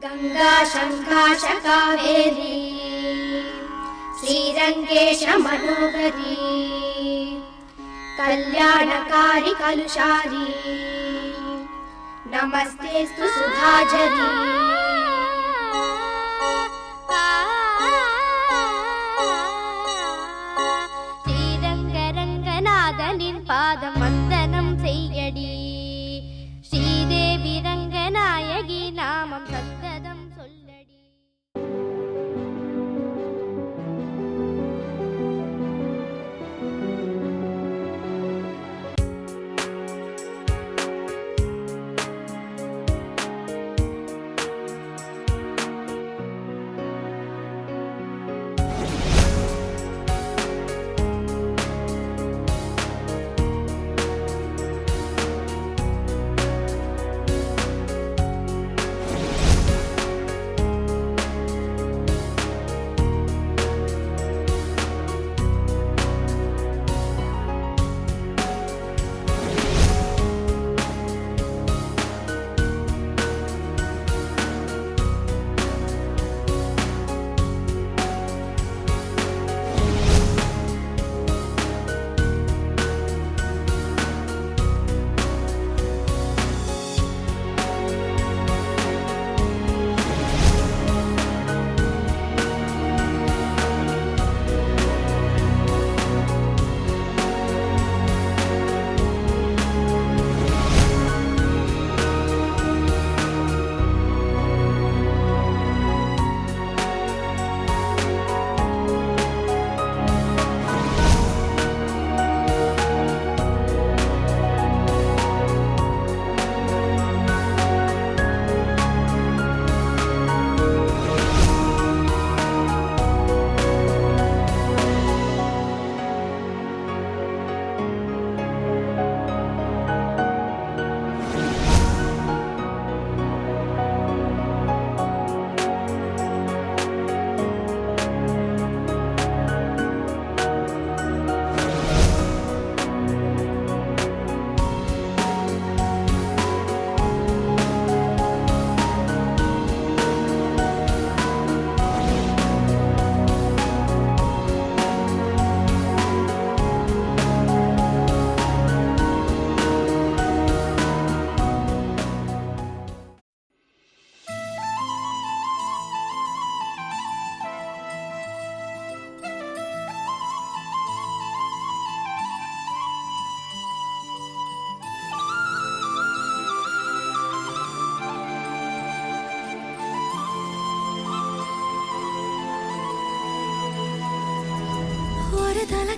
गंगा शंकाश कावेरी श्रीरंगेश मनोहरी कल्याणकारी कलुषारी नमस्तेस्तु सुधाझरी श्रीरंगरंगनाथनिन पादम वंदनम सेय्यडी श्रीदेवी रंगनायकी नामम सत्तदम सोल्लडी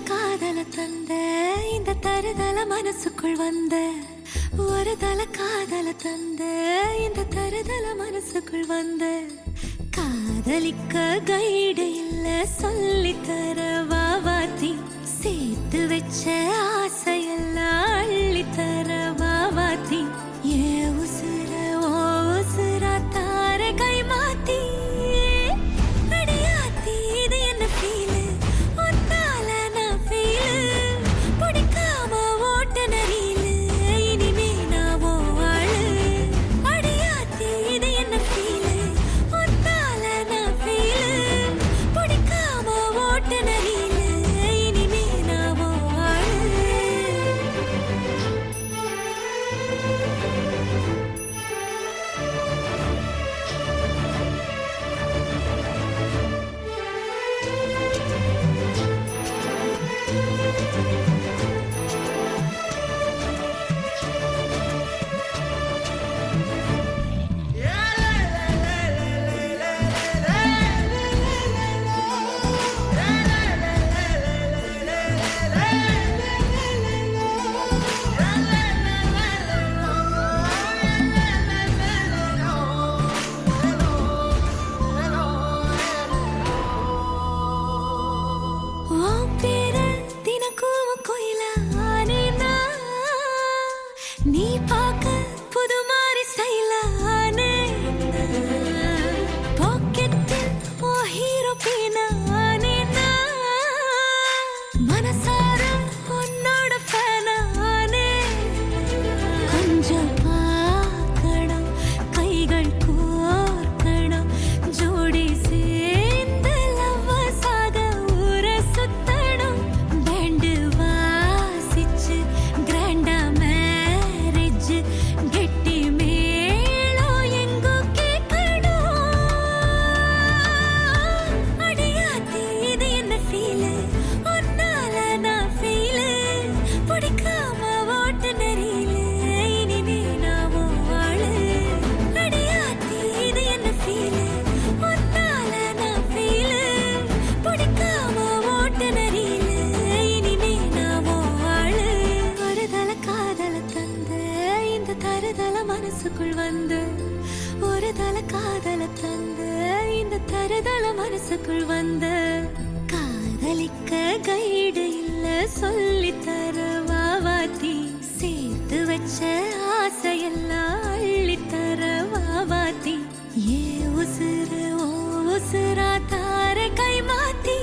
காதல தந்த இந்த தருதல மனசுக்குள் வந்த ஒரு தல காதல தந்த இந்த தருதல மனசுக்குள் வந்த காதலிக்க கைடு இல்ல சொல்லித்தர வாவாத்தி சேர்த்து வச்ச ஆசையெல்லாம் அள்ளித்தர வாவாத்தி ஏ உசுர ஓ உசுரா தார கை மாத்தி அடியாத்தி இது என்ன ஃபீல் ஒரு தல காதல தந்த இந்த தருதல மனசுக்குள் வந்த காதலிக்க கைடு இல்ல சொல்லித்தர வாவாத்தி சேர்த்து வச்ச ஆசையெல்லாம் அள்ளித்தர வாவாத்தி ஏ உசுறு ஓ உசுரா தார கை மாத்தி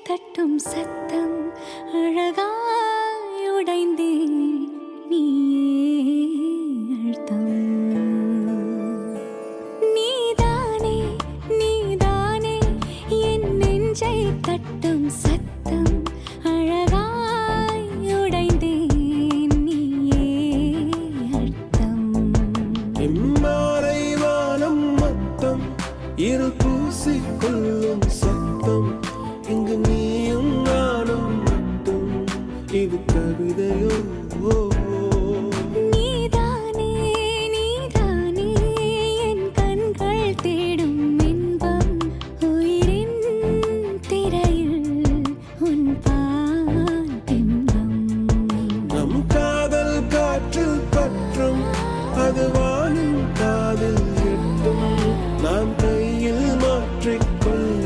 தட்டும் சத்தம் அழகாய் உடைந்தேன் நீயே அழுத்தம் நீதானே நீதானே என் நெஞ்சை தட்டும் சத்தம் அழகாய் உடைந்தேன் நீயே அழுத்தம் இம்மாறை வானம் மொத்தம் இரு பூசிக்கொள்ளும் சத்தம் இங்கு நீயும் நானும் மட்டும் இது கவிதையோ நீதானே நீதானே என் கண்கள் தேடும் இன்பம் உயிரின் திரையில் உன் பால் பிம்பம் நம் காதல் காற்றில் பற்றும் அது வானின் காதில் எட்டும் நாம் கையில் மாற்றிக்கொள்ள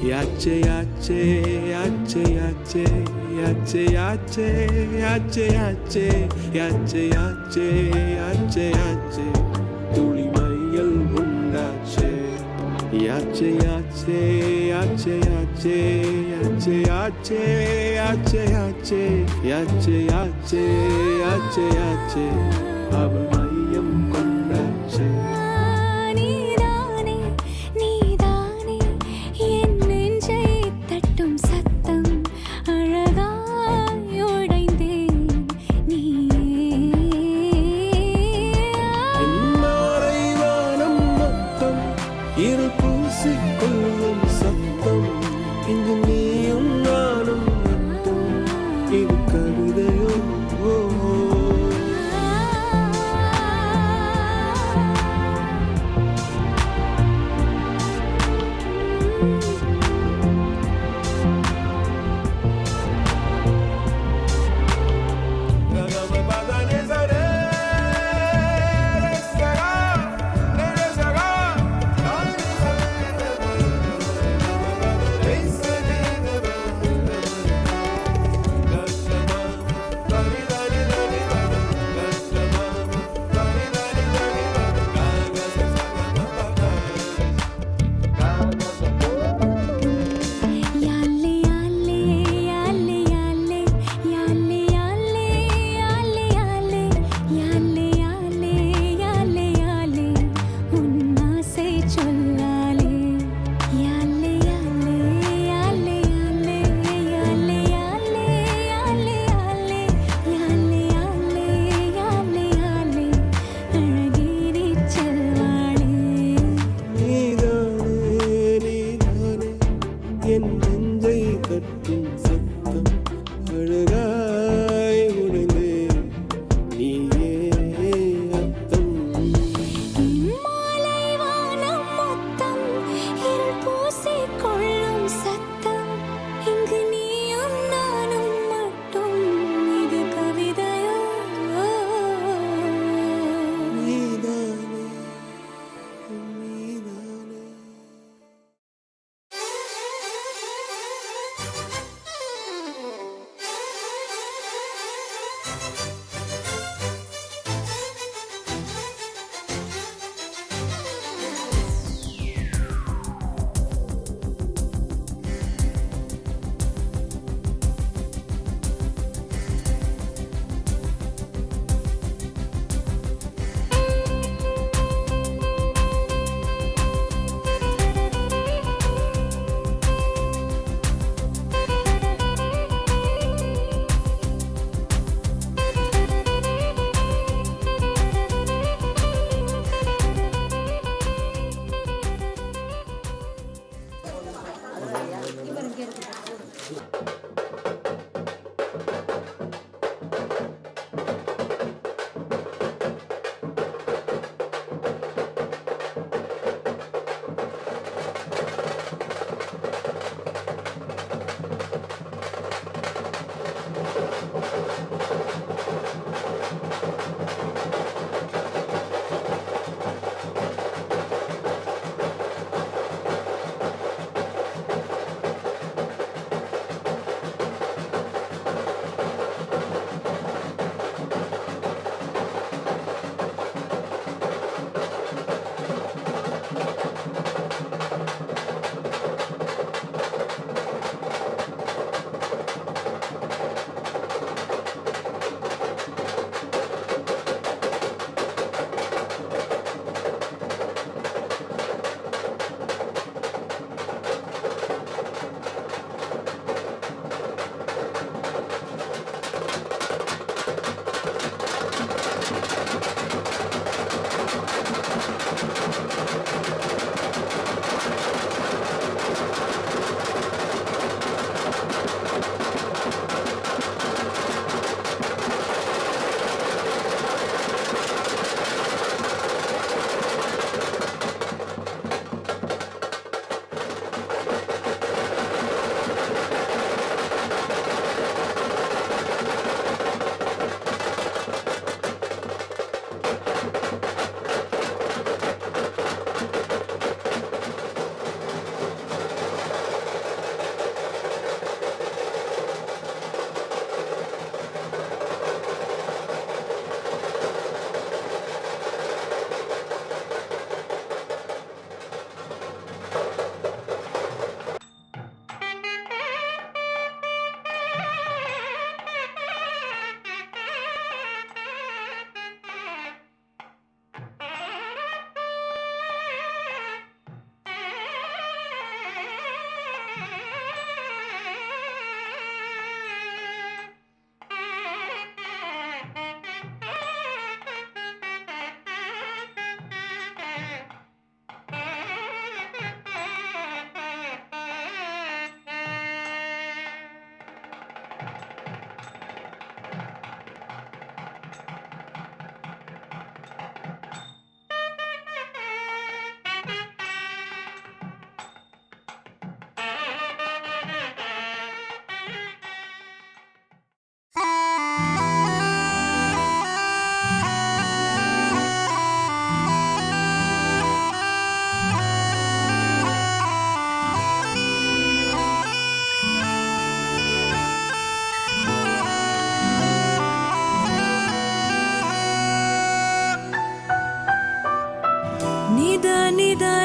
Yache yache yache yache yache yache yache yache yache yache yache yache துளி மையல் உண்டாச்சே யாச்சே யாச்சே யாச்சே யாச்சே யாச்சே யாச்சே யாச்சே யாச்சே யாச்சே யாச்சே யாச்சே யாச்சே அவள் மையம் கொண்டாச்சே நீதானே நீதானே என் நெஞ்சை தட்டும் சத்தம் அழகாய் உடைந்தேன் நீயே மாலை வானம் மொத்தம் இரு பூசிக்கொள்ளும் சத்தம் இங்கு நீயும் நானும் மட்டும் இது கவிதையோ யாலே யாலே யாலே யாலே யாலே யாலே யாலே யாலே யாலே யாலே யாலே உன் ஆசை சொல்லாலே யாலே யாலே யாலே யாலே யாலே யாலே யாலே யாலே யாலே யாலே யாலே அழகிரி செல்வாளே நீதானே நீதானே என் நெஞ்சை தட்டும் சத்தம் அழகாய் உடைந்தே நீயே அர்த்தம் மாலை வானம் மொத்தம் இருள் பூசிக்கொள்ளும் சத்தம் இங்கு நீயும் நானும் மட்டும் இது கவிதையோ நீதானே நீதானே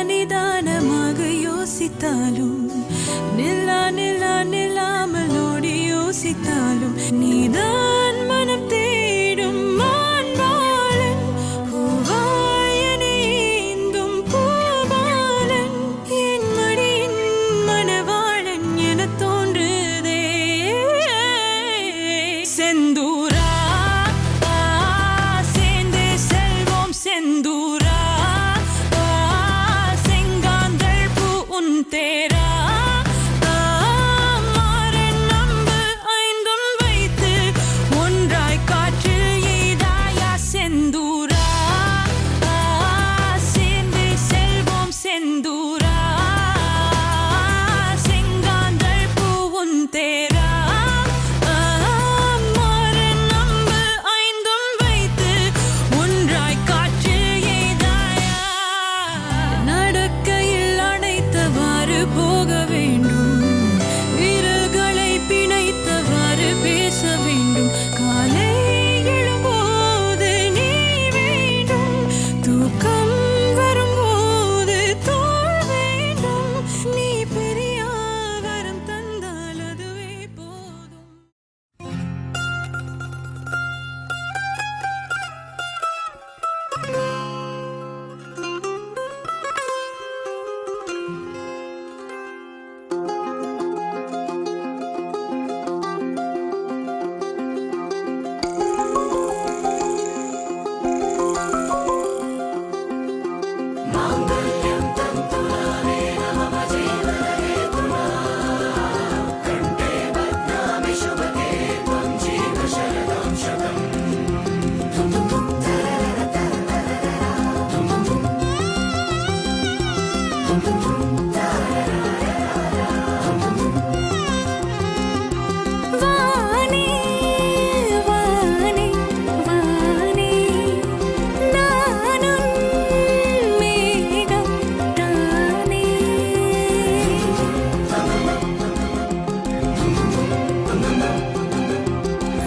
நிதானமாக யோசித்தாலும் நில்லாமல் ஓடி யோசித்தாலும் நீதான் மனம் தேடும் மான்பாலன் பூவாயனேந்தும் பூபாலன் என் மடியின் மணவாளன் என தோன்றுதே செந்தூரா சேர்ந்தே செல்வோம் செந்தூரா செங்காந்தள் பூ உன் தேரா மாறன் நம்பு ஐந்தும் வைத்து ஒன்றாய் காற்றில் எய்தாயா செந்தூரா சேர்ந்தே செல்வோம் செந்தூரா செங்காந்தள் பூ உன் தேரா மாறன் நம்பு ஐந்தும் வைத்து ஒன்றாய் காற்றில் எய்தாயா நடக்கையில் அணைத்தவாறு போக வேண்டும் விரல்களை பிணைத்தவாறு பேச வேண்டும் காலை எழும்போது நீ வேண்டும் தூக்கம் வரும்போது தோள் வேண்டும் நீ பெரிய வரம் தந்தால் அதுவே போதும் வானே வானே வானே நானும் மேகம் தானே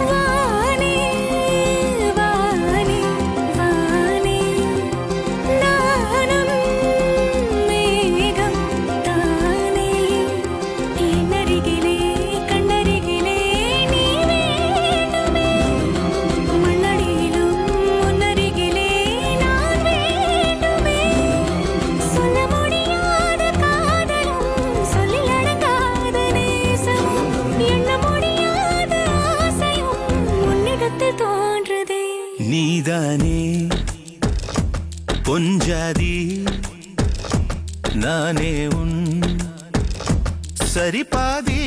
வானே வானே வானே நானும் மேகம் தானே என்னருகிலே கண்ணருகிலே நீ வேண்டுமே மண்ணடியிலும் முன்னருகிலே நான் வேண்டுமே சொல்ல முடியாத காதலும் சொல்லில் அடங்காத நேசமும் எண்ண முடியாத ஆசையும் உன்னிடத்தில் தோன்றுதே நீதானே பொஞ்சாதி நானே உன் சரிபாதி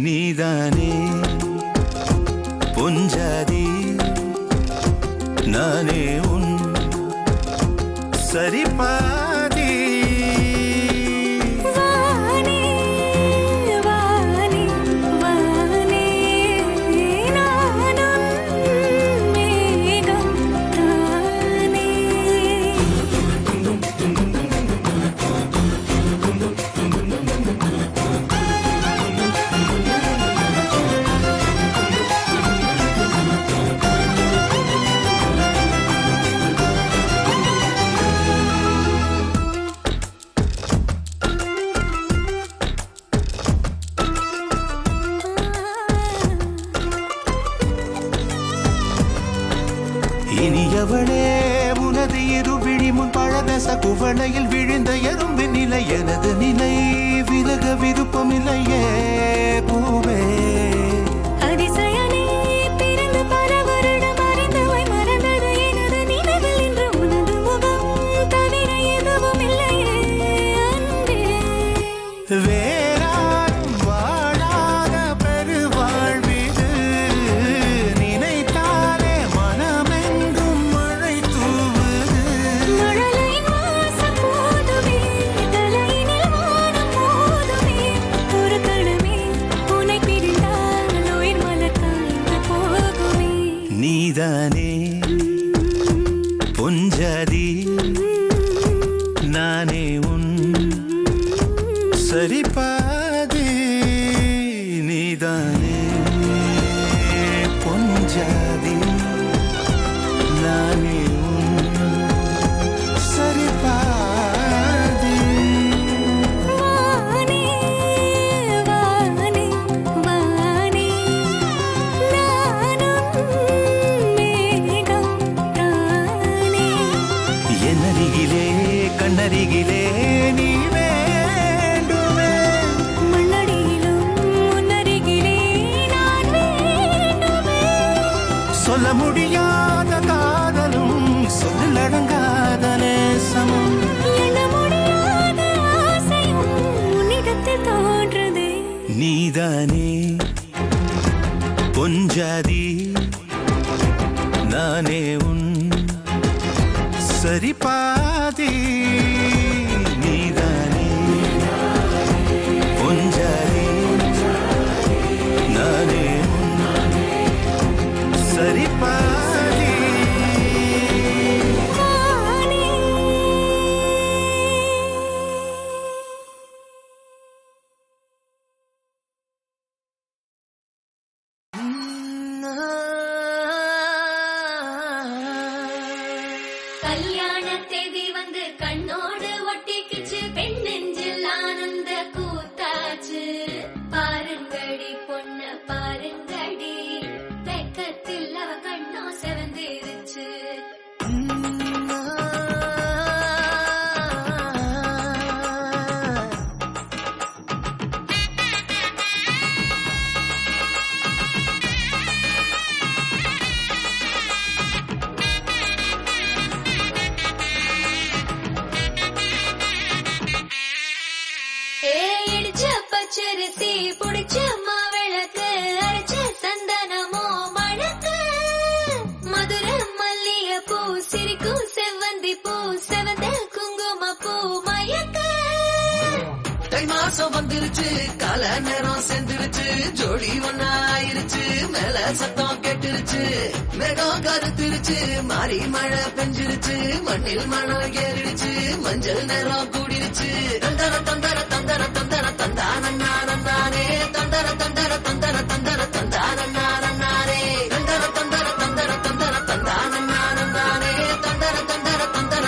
நீதானே பொஞ்சாதி நானே உன் சரிபாதி வானே வானே வானே நானும் மேகம் தானே இனியவளே உனது இருவிழி முன் பழதச குவளையில் விழுந்த எறும்பின் நிலை எனது நிலை விலக விருப்பமில்லையே பூவே அதிசயனே பிறந்து பல வருடம் அறிந்தவை மறந்தது எனது நினைவில் இன்று உனது முகம் தவிர எதுவும் இல்லையே அன்பே வேறாரும் வாழாத பெருவாழ்விது நினைத்தாலே மனமெங்கும் மழை தூவுது மழலை வாசம் போதுமே தலையினில் வானம் போதுமே ஒரு கணமே உன்னை பிரிந்தால் உயிர் மலர் காய்ந்து போகுமே நீதானே பொஞ்சாதி நானே உன் சரிபாதி நீதானே பொஞ்சாதி நானே உன் சொல்ல முடியாத காதலும் சொல்லடங்காத நேசமும் எண்ண முடியாத ஆசையும் உன்னிடத்தில் தோன்றுதே நீதானே பொஞ்சாதி நானே உன் சரிபாதி நீதானே பொஞ்சாதி நானே உன் சரிபாதி கல்யாண தேதி வந்து கண்ணோடு ஒட்டிக்கிச்சு பெண் நெஞ்சில் ஆனந்த கூத்தாச்சு பாருங்கடி பொண்ண பாருங்கடி வெக்கத்தில் அவ கண்ணோ செவந்திருச்சு இடிச்ச பச்சரிசி புடிச்ச மாவிளக்கு அரைச்ச சந்தனமோ மணக்கு மதுர மல்லிய பூ சிரிக்கும் செவ்வந்தி பூ செவந்த குங்கும பூ மயக்க தை மாசம் வந்துருச்சு கால நேரம் செந்துருச்சு ஜோடி ஒன்னா ஆயிருச்சு மேல சத்தம் கேட்டுருச்சு மேகம் கருத்துருச்சு மாறி மழை பெஞ்சிருச்சு மண்ணில் மணம் ஏறிடுச்சு மஞ்சள் நேரம் கூடிருச்சு தந்தர தந்தர தந்தர தந்தர தந்தானே தந்தர தந்தர தந்தர தந்தர தந்தானே தந்தர தந்தர தந்தர தந்தர தந்தானே தந்தர தந்தர தந்தர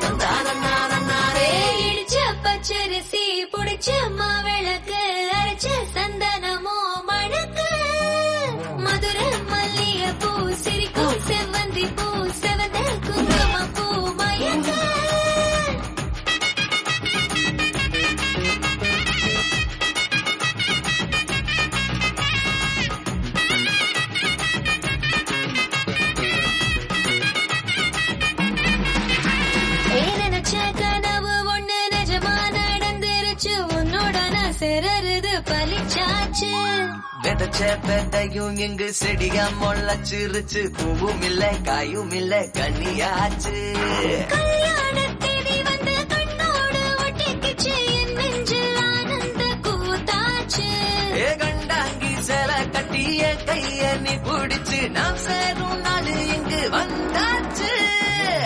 தந்தர தந்தானே இடிச்ச பச்சரிசி புடிச்ச மாவிளக்கு அரைச்ச சந்தனமோ மணக்கு மதுர மல்லிய பூ சிரிக்கும் செவ்வந்தி பூ செவந்த குங்கும பூ மயக்க நினைச்ச கனவு ஒண்ணு நிஜமா நடந்துருச்சு உன்னோட நான் சிறருது பலிச்சாச்சு விதைச்ச பெதையும் இங்கு செடியா முளைச்சிருச்சு பூவும் இல்ல காயும் இல்ல கண்ணியாச்சு கல்யாண தேதி வந்து கண்ணோடு ஒட்டிக்கிச்சு என் நெஞ்சில் ஆனந்த கூத்தாச்சு ஏ கண்டாங்கி சில கட்டிய கைய நீ பிடிச்சு நாம் சேரும் நாள் இங்கு வந்தாச்சு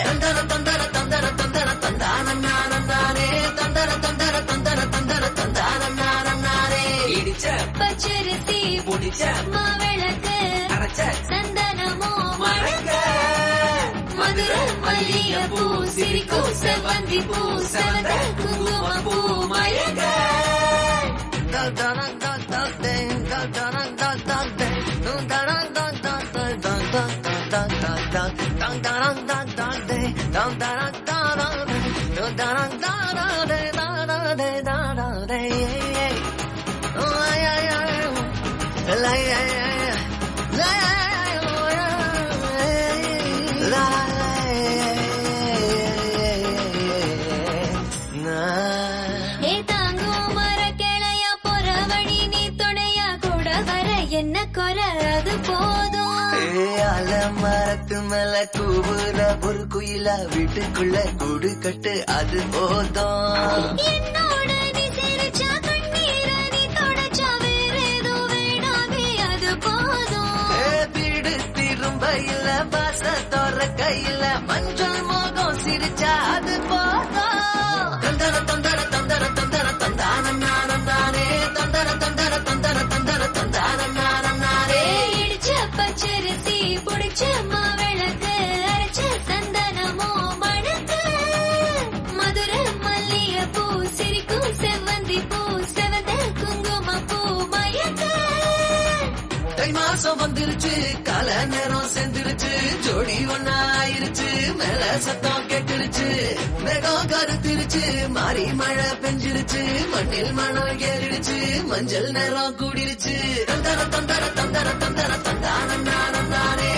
தந்தர தந்தர தந்தர தந்தர தந்தானே தந்தர தந்தர தந்தர தந்தர தந்தானே இடிச்ச பச்சரிசி புடிச்ச மாவிளக்கு அரைச்ச சந்தனமோ மணக்க மதுர மல்லிய பூ சிரிக்கும் செவ்வந்தி பூ செவந்த குங்கும பூ மயக்க ஏ தாங்கும் மர கிளையா போற வழி நீ துணையா கூட வர என்ன குறை அது போதும் மரத்து மேல கூவுற ஒரு குயிலா வீட்டுக்குள்ள கூடு கட்டு அது போதும் என்னோட நீ சிரிச்சா கண்ணீர நீ தொடச்சா வேற ஏதோ வேணாமே அது போதும் வீடு திரும்ப இல்ல பாச தோற கையில மஞ்சள் மோகம் சிரிச்சா அது போதும் தந்தர தந்தர தந்தர தந்தர தந்தானே தந்தர தந்தர தந்தர தந்தர தந்தானே இடிச்ச பச்சரிசி புடிச்ச மாவிளக்கு அரைச்ச சந்தனமோ மணக்கு மதுர மல்லிய பூ சிரிக்கும் செவ்வந்தி பூ செவந்த குங்கும பூ மயக்க தை மாசம் வந்துருச்சு கால நேரம் செந்துருச்சு ஜோடி ஒன்னா ஆயிருச்சு மேல சத்தம் கேட்டுருச்சு மேகம் கருத்துருச்சு மாறி மழை பெஞ்சிருச்சு மண்ணில் மணம் ஏறிடுச்சு மஞ்சள் நேரம் கூடிருச்சு தந்தர தந்தர தந்தர தந்தர தந்தானே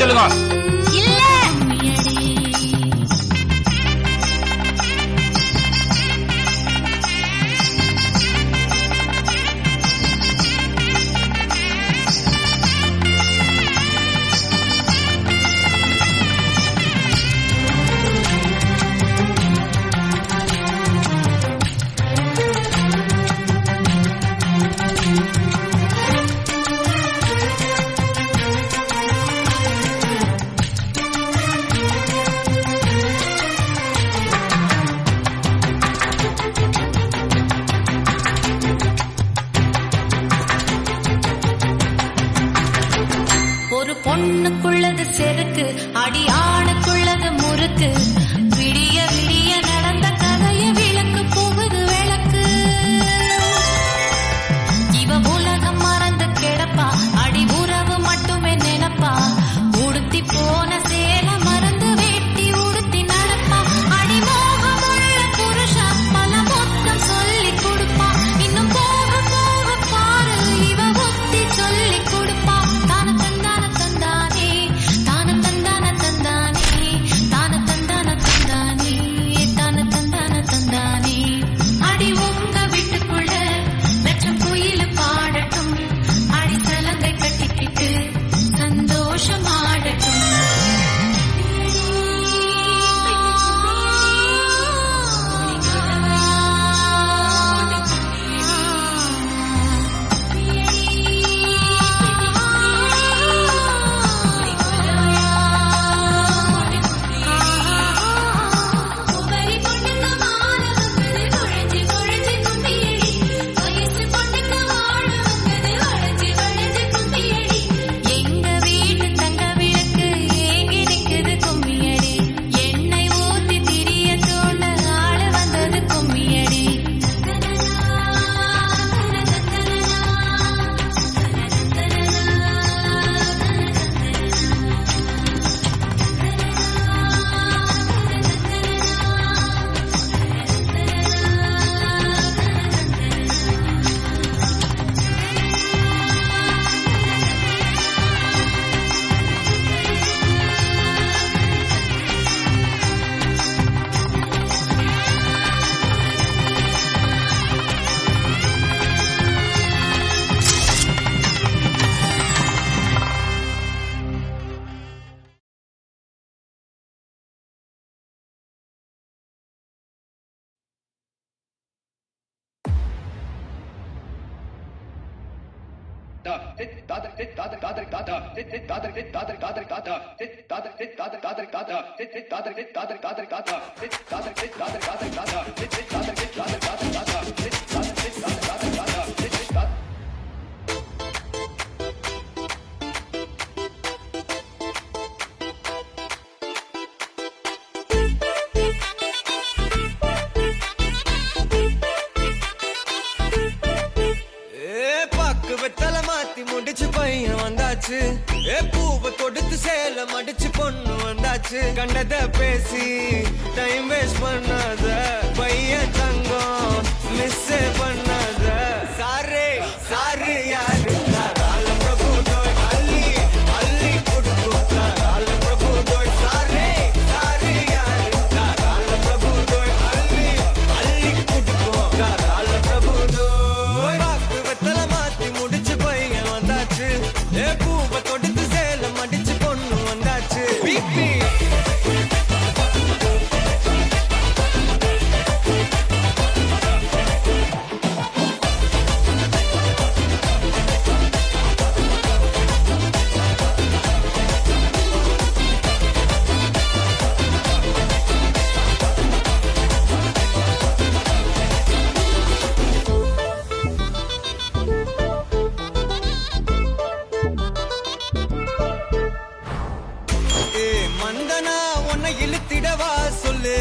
சொல்லுங்க. இல்ல. ஒரு பொண்ணுக்குள்ளது செருக்கு, அடியானுக்குள்ளது முறுக்கு. விடிய விடிய நடந்த கதைய விளக்கு போகுது விளக்கு. இவ உலகம் மறந்து கிடப்பா, அடி உறவு மட்டுமே நினைப்பா. உடுத்தி போன சேல மறந்து வேட்டி உடுத்தி நடப்பா. அடி மோகமுள்ள புருஷா பல மொத்தம் சொல்லி கொடுப்பா. இன்னும் போக போக பாரு இவ புத்தி சொல்லி கொடுப்பா. தான தந்தான தந்தானே, தான தந்தான தந்தானே, தான தந்தான தந்தானே, தான தந்தான தந்தானே. அடி உங்க வீட்டுக்குள்ள லட்சம் குயில் பாடட்டும், அடி சலங்கை கட்டிக்கிட்டு சந்தோஷமாடட்டும். உபரி பொண்ணுங்க மானவங்கது குழஞ்சி குழஞ்சி கும்பியடி. வயசு பொண்ணுங்க வாழவங்கது வளைஞ்சி வளைஞ்சி கும்பியடி. எங்க வீட்டு தங்க விளக்கு ஏங்கி நிக்குது கும்மியடி. எண்ணெய் ஊத்தி திரிய தோண்ட ஆளு வந்தது கும்மியடி. பாக்கு வெத்தல மாத்தி முடிச்சு பையன் வந்தாச்சு. பூவை தொடுத்து சேல மடிச்சு பொண்ணு வந்தாச்சு. கண்டத பேசி டைம் வேஸ்ட் பண்ணாத பையன் தங்கம் மிஸ் பண்ணாத. சாரே சாரு யாரு ரால பிரபு தோய் அள்ளி அள்ளி குடுக்கு ரால பிரபு தோய். சாரே சாரு யாரு ரால பிரபு தோய் அள்ளி அள்ளி குடுக்கு ரால பிரபு தோய். பாக்கு வெத்தல மாத்தி முடிச்சு பையன் வந்தாச்சு. பூவை தொடுத்து சேல மடிச்சு பொண்ணு வந்தாச்சு. பிபி மந்தனா உன்னை இழுத்திடவா சொல்லு.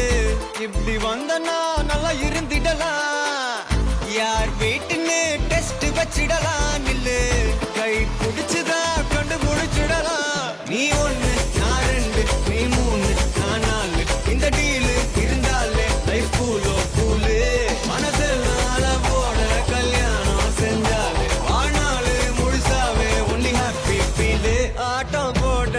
இப்படி வந்தனா நல்லா இருந்திடலாம். யார் வீட்டுன்னு டெஸ்ட் வச்சிடலாம். நில்லு கை பிடிச்சுதா கண்டு முடிச்சிடலாம். நீ ஒண்ணு நான் ரெண்டு நீ மூணு நான் நாலு. இந்த டீலு இருந்தாலே லைஃப் கூலோ கூலு. மனசெல்லாம் அளவோட கல்யாணம் செஞ்சாலே வாழ்நாள் முழுசாவே ஒன்லி ஹாப்பி ஃபீலு. ஆட்டம் போட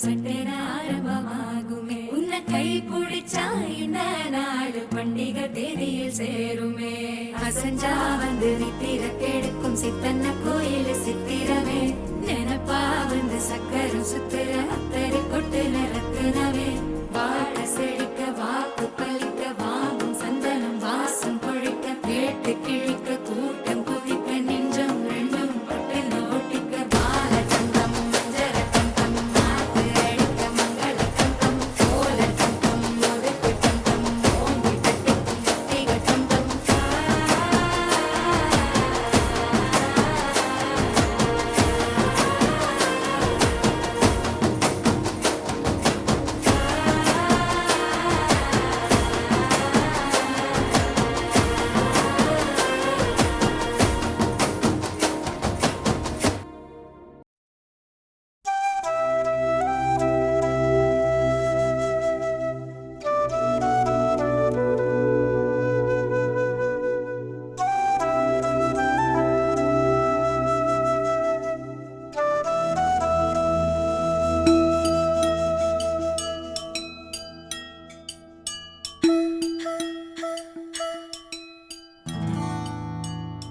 சட்டென ஆரம்பமாகுமே உன்னை கை பிடிச்சா இந்த நாடு பண்டிகை தேதியில் சேருமே அசஞ்சா வந்து நித்திர கெடுக்கும் சித்தன்ன கோயில் சித்திரமே நினப்பா வந்து சக்கரம் சுத்துற அத்தரு கொட்டுல ரத்தினமே வாழ செழிக்க வாக்கு பலிக்க வாங்கும் சந்தனம் வாசம் பொழிக்க கேட்டு கிழிக்க கூட்டம் குதிக்க நெஞ்சம் ரெண்டும் பட்டுன்னு ஒட்டிக்க பால சந்தம் மஞ்சர தந்தம் மாத்து அடிக்க மங்கள தந்தம் கோல தந்தம் ஒதுக்கு தந்தம் ஓங்கி தட்டிக்கும் தட்டிக தந்தம்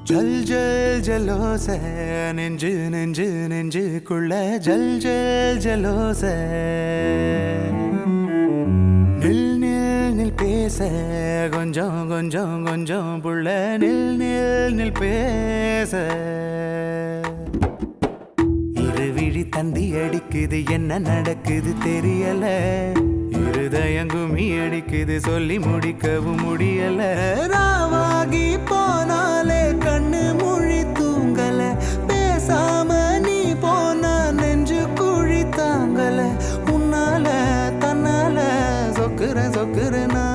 ஜல் ஜல் ஜலோச நெஞ்சு நெஞ்சு நெஞ்சுக்குள்ள ஜல் ஜல் ஜலோச நில் நில் நில் பேச கொஞ்சம் கொஞ்சம் கொஞ்சம் புள்ள நில் நில் நில் பேச இருவிழி தந்தி அடிக்குது என்ன நடக்குது தெரியல இருதயம் கும்மி அடிக்குது சொல்லி முடிக்கவும் முடியல ராவாகி போனாலே கண்ணு மொழி தூங்கல பேசாம நீ போனா நெஞ்சு குழி தாங்கல உன்னால தன்னால சொக்குறனா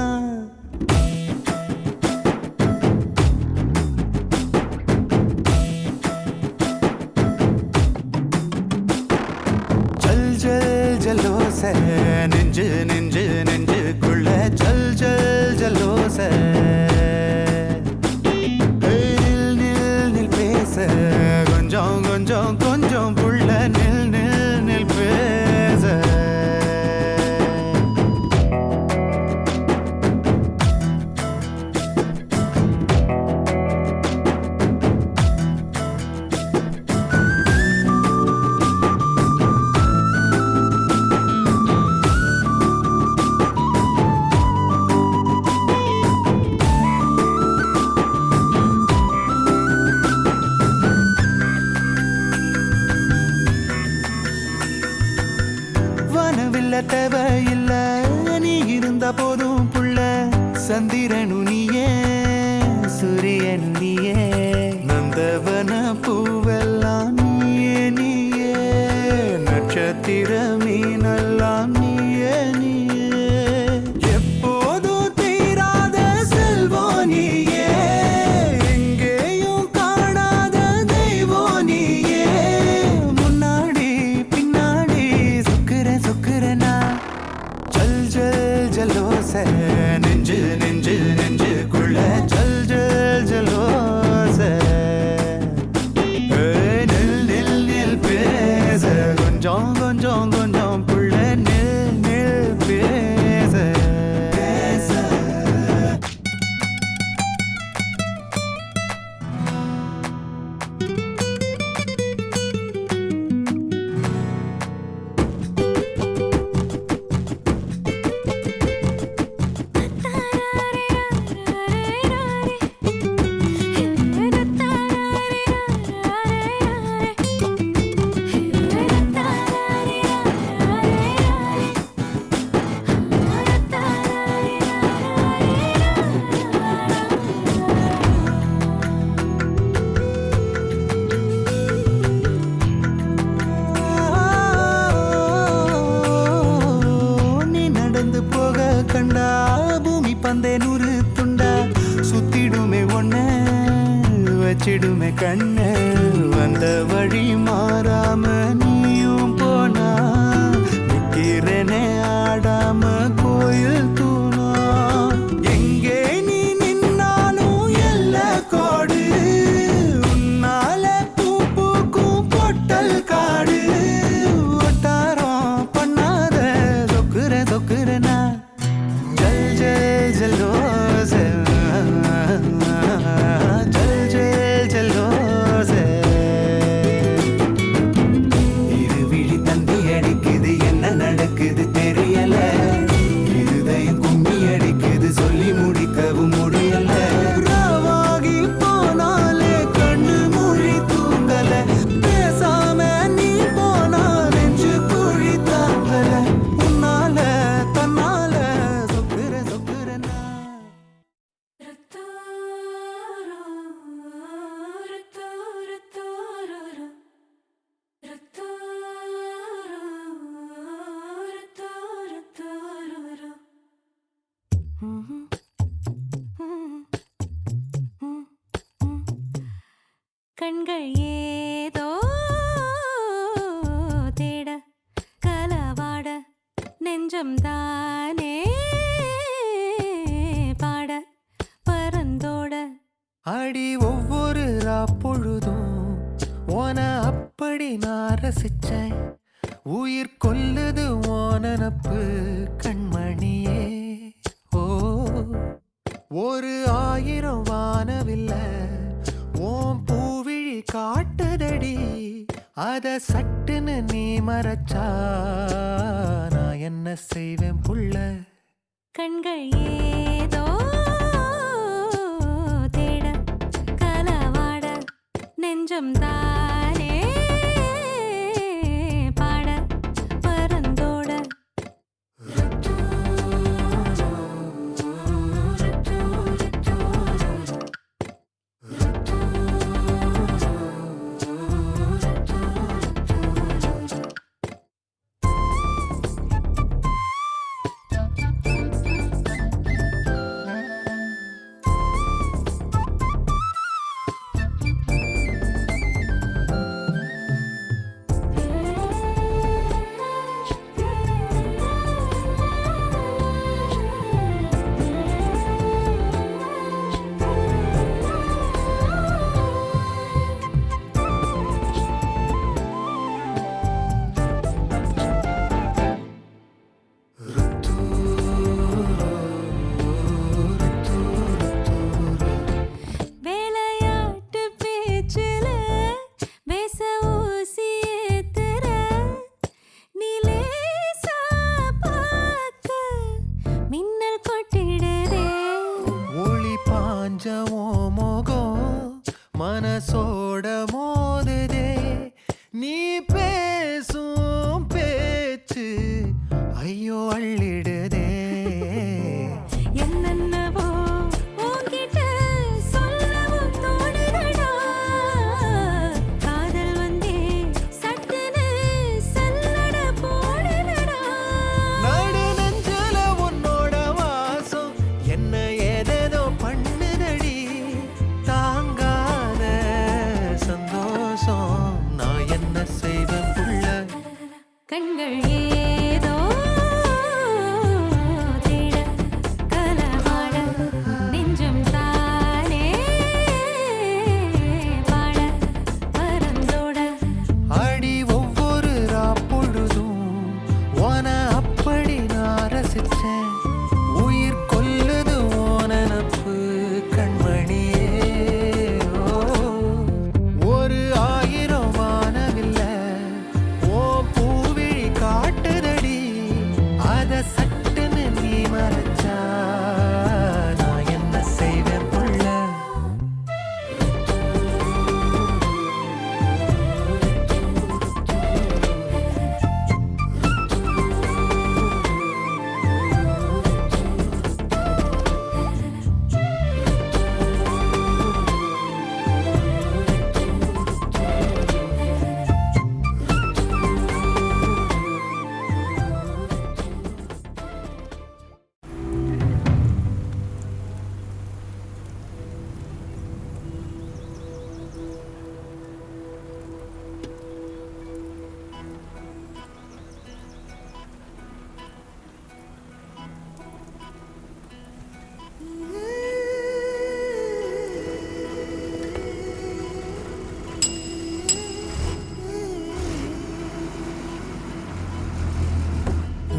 ஜல் ஜல் ஜலோச நெஞ்சு நெஞ்சு நெஞ்சுக்குள்ள ஜல் ஜல் ஜலோச நில் நில் நில் பேச கொஞ்சம் கொஞ்சம் கொஞ்சம் புள்ள நில் நில் நில் பேச தேவையில்ல நீ இருந்த போதும் புள்ள சந்திரனு நீயே சூரியன் நீயே நந்தவன பூவெல்லாம் நீயே நீயே நட்சத்திர மீனெல்லாம் நீயே நீயே எப்போதும் தீராத செல்வம் நீயே எங்கேயும் காணாத தெய்வம் நீயே முன்னாடி பின்னாடி சொக்குறனா ஜல் ஜல் ஜலோச நெஞ்சு நெஞ்சு நெஞ்சுக்குள்ள ஜல் ஜல் ஜலோச நில் நில் நில் பேச கொஞ்சம் கொஞ்சம் கொஞ்சம் புள்ள நில் நில் பேச வச்சிடுமே கண்ண வந்த வழி மாறாம நீயும் போனா நிக்கிறனே ஆடாம கோயில் தூணா எங்கே நீ நின்னாலும் எல்ல கோடு உன்னால பூ பூக்கும் பொட்டல் காடு ஒட்டாரம் பண்ணா கண்கள் ஏதோ தேட கலவாட நெஞ்சம் தானே பாட பரந்தோட அடி ஒவ்வொரு பொழுதும் ஓன அப்படி நான் ரசிச்சேன் உயிர் கொல்லுது ஓனப்பு கண்மணியே ஓ ஒரு 1000 வானவில்ல ஓம் பூவிழி காட்டுதடி அத சட்டுன்னு நீ மறைச்சா நான் என்ன செய்வேன் புள்ள கண்கள் ஏதோ தேட கலவாட நெஞ்சம் தானே பாட பரந்தோட வேலையாட்டு பேச்சுல வேச ஊசி ஏத்துற நிலேசா பார்க்க மின்னல் கொட்டிடுதே ஒளி பாஞ்சமோ மோகம் மனசோட மோதுதே நீ பேசும் பேச்சு ஐயோ அள்ளிடுதே என்னென்னவோ உன்கிட்ட சொல்லவும் தோணுதடா காதல் வந்தே சட்டுன்னு சல்லட போடுதடா நாடு நெஞ்சல உன்னோட வாசம் என்ன ஏதேதோ பண்ணுதடி தாங்காத சந்தோஷம் நான் என்ன செய்வேன் புள்ள கண்கள் ஏதோ தேட கலவாட நெஞ்சம் தானே பாட பரந்தோட அடி ஒவ்வொரு பொழுதும் ஓன அப்படி நான் ரசிச்சேன் உயிர் கொல்லுது ஓனப்பு கண்மணியே ஓ ஒரு 1000 வானவில்ல ஓ பூவிழி காட்டுதடி அத சட்டுன்னு நீ மறைச்சா நான் என்ன செய்வேன் புள்ள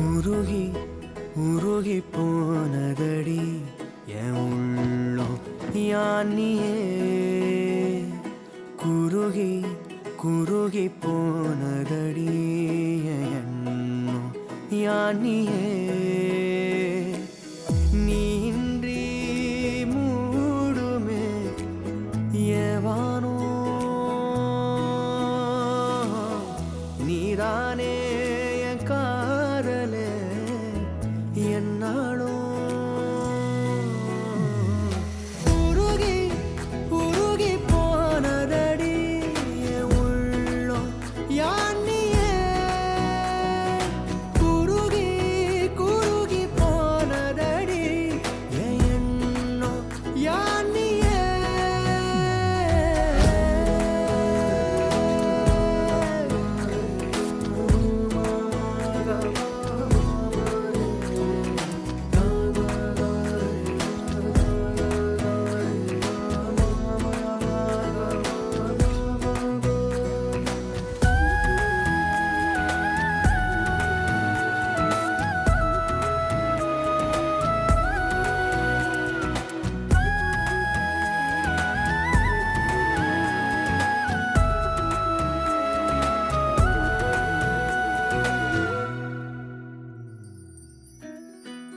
உருகி உருகி போனதடி என் உள்ளம் யானியே குருகி குருகி போனதடி என் எண்ணம் யானியே நீன்றி மூடுமே ஏவானோ நீதானே என் காதலே என்னாலும் உருகி உருகி போனதடி என் உள்ளம் யானியே குருகி குருகி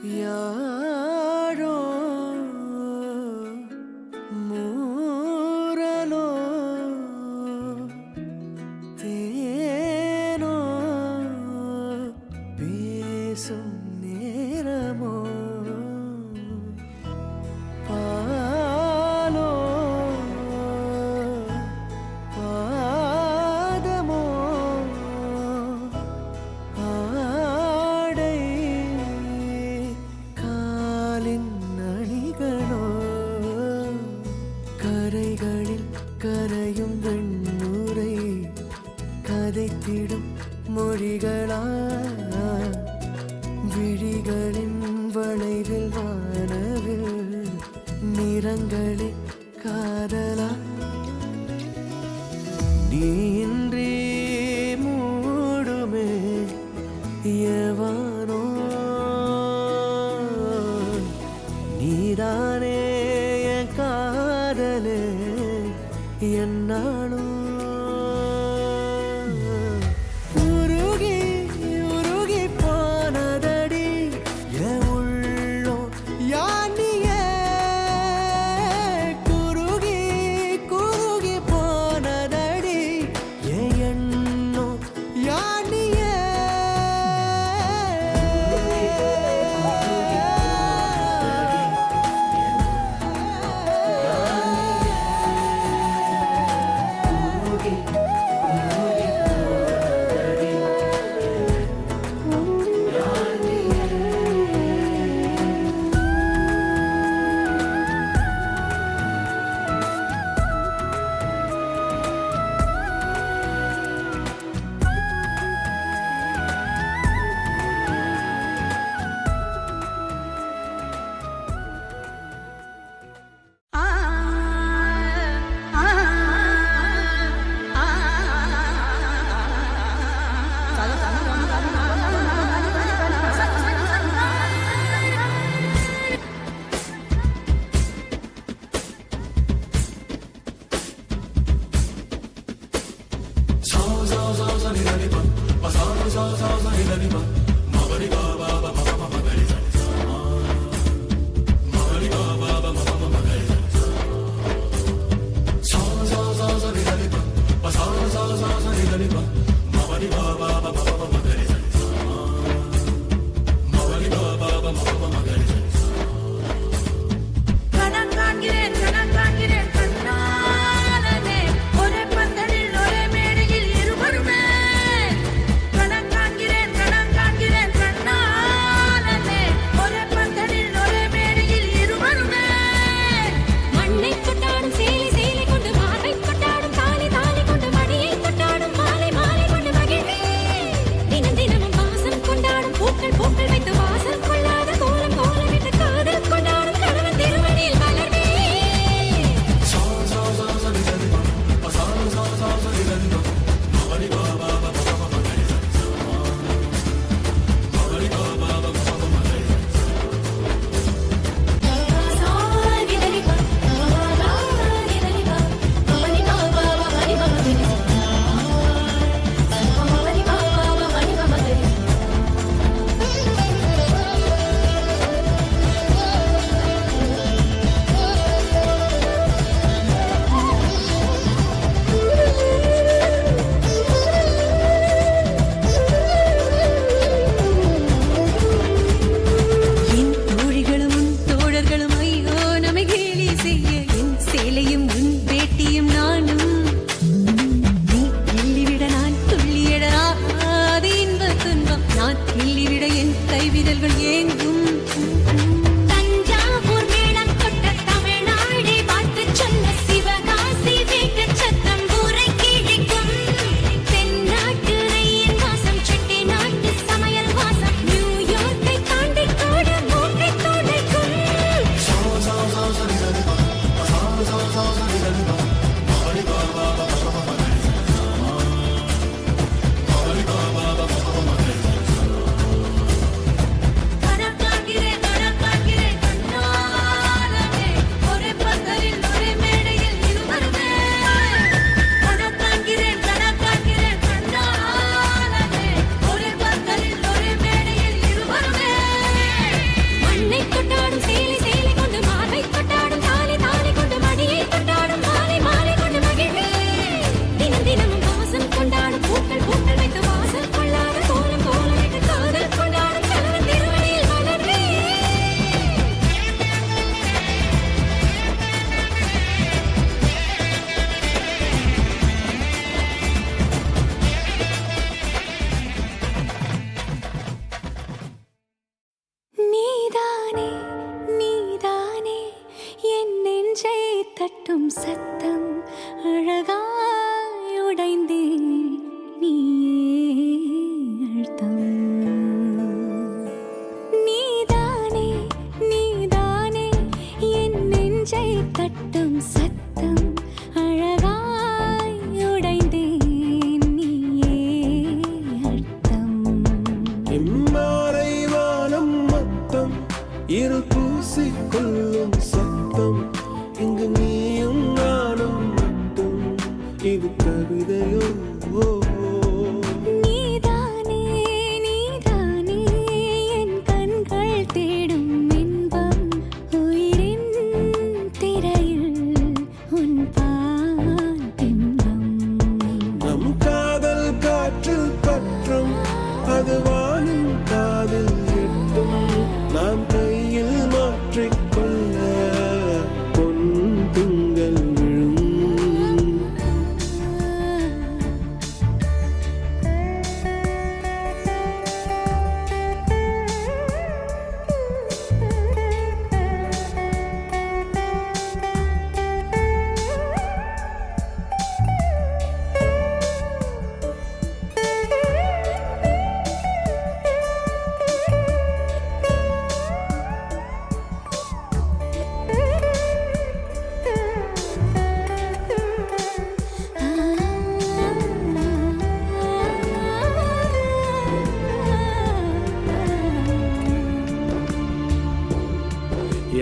யாரோ மூரலோ தேனோ பேசும் நேரமோ பாலோ பாதமோ ஆடை காலின் அணிகளோ கரைகளில் கரையும் வெண்ணுரை கதைத்திடும் மொழிகளா விழிகளின் வளைவில் வானவில் நிறங்களில் காதலா நீன்றி மூடுமே எவனோ நீதானே என் காதலே என்னாலும் உருகி உருகி போனதடி என் உள்ளோ யானியே குருகி குருகி போனதடி என் எண்ணோ யானியே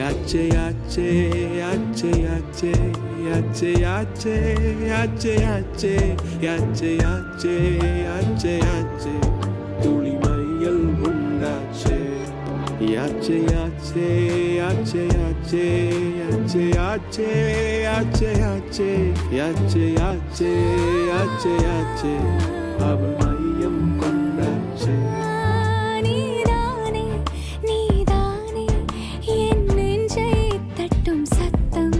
யாச்சே யாச்சே யாச்சே யாச்சே யாச்சே யாச்சே யாச்சே யாச்சே யாச்சே யாச்சே யாச்சே யாச்சே துளி மையல் உண்டாச்சே யாச்சே யாச்சே யாச்சே யாச்சே யாச்சே யாச்சே யாச்சே யாச்சே யாச்சே யாச்சே யாச்சே யாச்சே அவள் மையம் கொண்டாச்சே நீதானே நீதானே என் நெஞ்சை தட்டும் சத்தம்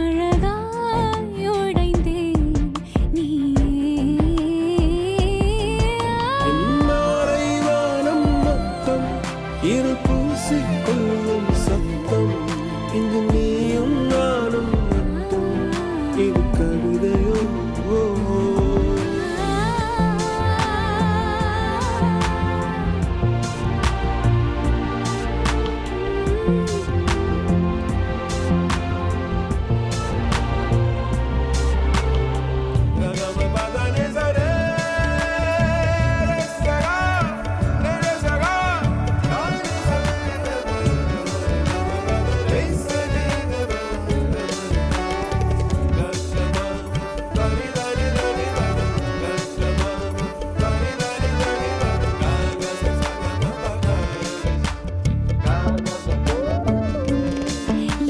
அழகாய் உடைந்தேன் மாலை வானம் மொத்தம் இரு பூசிக்கொள்ளும் சத்தம் இங்கு நீயும் நானும் மட்டும் இது கவிதையோ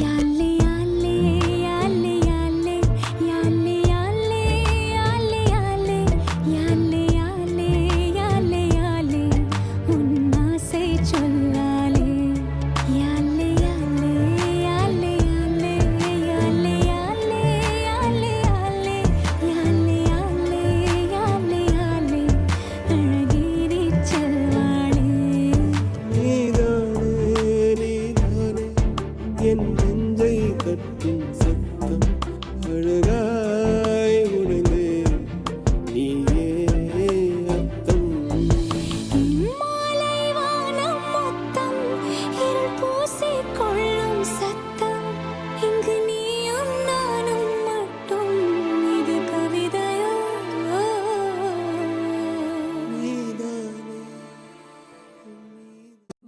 யாலே யாலே யாலே யாலே யாலே யாலே யாலே யாலே யாலே யாலே யாலே யாலே உன் ஆசை சொல்லாலே யாலே யாலே யாலே யாலே யாலே யாலே யாலே யாலே யாலே யாலே யாலே யாலே அழகிரி செல்வாளே நீதானே நீதானே என் நெஞ்சை கட்டும் சத்தம் அழகாய் உடைந்தேன் நீயே அர்த்தம் மாலை வானம் மொத்தம் இருள் பூசிக்கொள்ளும் சத்தம் இங்கு நீயும் நானும் மட்டும் இது கவிதையோ நீதானே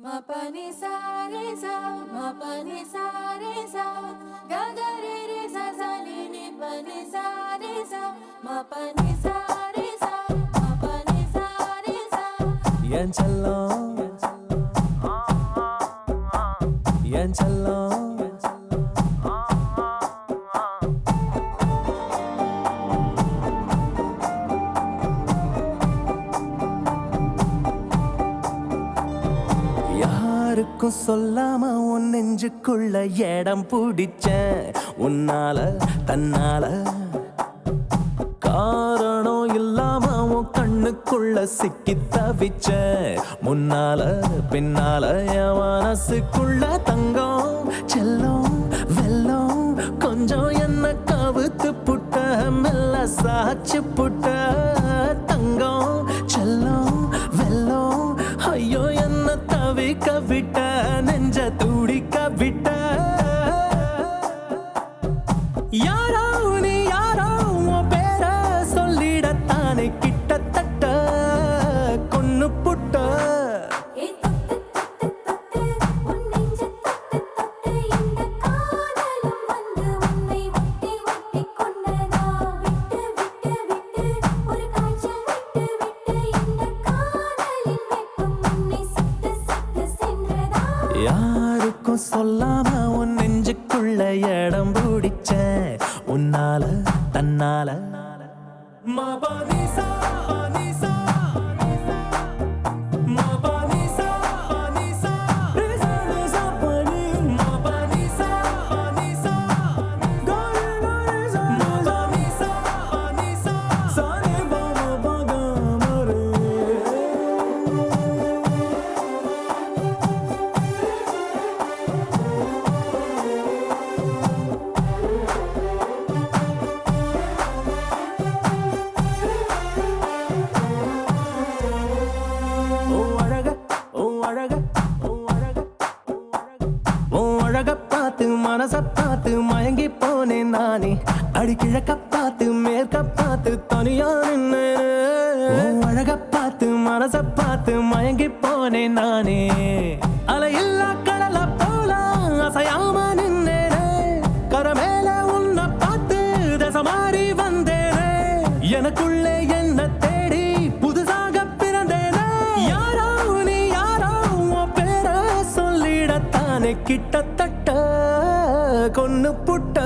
மபனி சாரே சா மபனி சாரே சா ககரே ரே சா சலினி பனி சாரே சா மபனி சாரே சா மபனி சாரே சா என் செல்லம் என் செல்லம் யாருக்கும் சொல்லாம உன் நெஞ்சுக்குள்ள இடம் பிடிச்சேன் உன்னால தன்னால காரணம் இல்லாம உன் கண்ணுக்குள்ள சிக்கி தவிச்சேன் முன்னால பின்னால என் மனசுக்குள்ள தங்கம் செல்லம் வெல்லம் கொஞ்சம் என்ன கவுத்து புட்ட மெல்ல சாச்சு புட்ட தங்கம் செல்லம் வெல்லம் ஐயோ என்ன தவிக்க விட்ட நெஞ்ச துடிக்க விட்ட யாரோ நீ யாரோ உன் பேர சொல்லிடத்தானே கிட்டத்தட்ட கொன்னு புட்ட உன் நெஞ்ச தொட்டு இந்த காதலும் வந்து உன்னை ஒட்டி ஒட்டி கொண்டதா விட்டு விட்டு விட்டு ஒரு காய்ச்சல் விட்டு விட்டு இந்த காதலின் வெப்பம் உன்னை சுட்டு சுட்டு சென்றதா யாருக்கும் சொல்லாம உன் நெஞ்சுக்குள்ள இடம் பிடிச்சேன் உன்னால தன்னால மபனிசா பனிசா மபனிசா பனிசா ரிசா பனி மபனிசா பனிசா கரி கரி மபனிசா பனிசா சாரே பாபா பாகா மரே பார்த்து மனச பார்த்து மயங்கி போனேன் நானே அடி கிழக்க பார்த்து மேற்க பார்த்து தனியா நின்னு அழக பார்த்து மனச பார்த்து மயங்கி போனேன் நானே அலையில்லா கடல போல அசையாம மாறி வந்தேனே எனக்குள்ளே என்ன தேடி புதுசாக பிறந்தேனே யாரோ நீ யாரோ உன் பேர சொல்லிடத்தானே கிட்டத்தட்ட கொன்னு புட்ட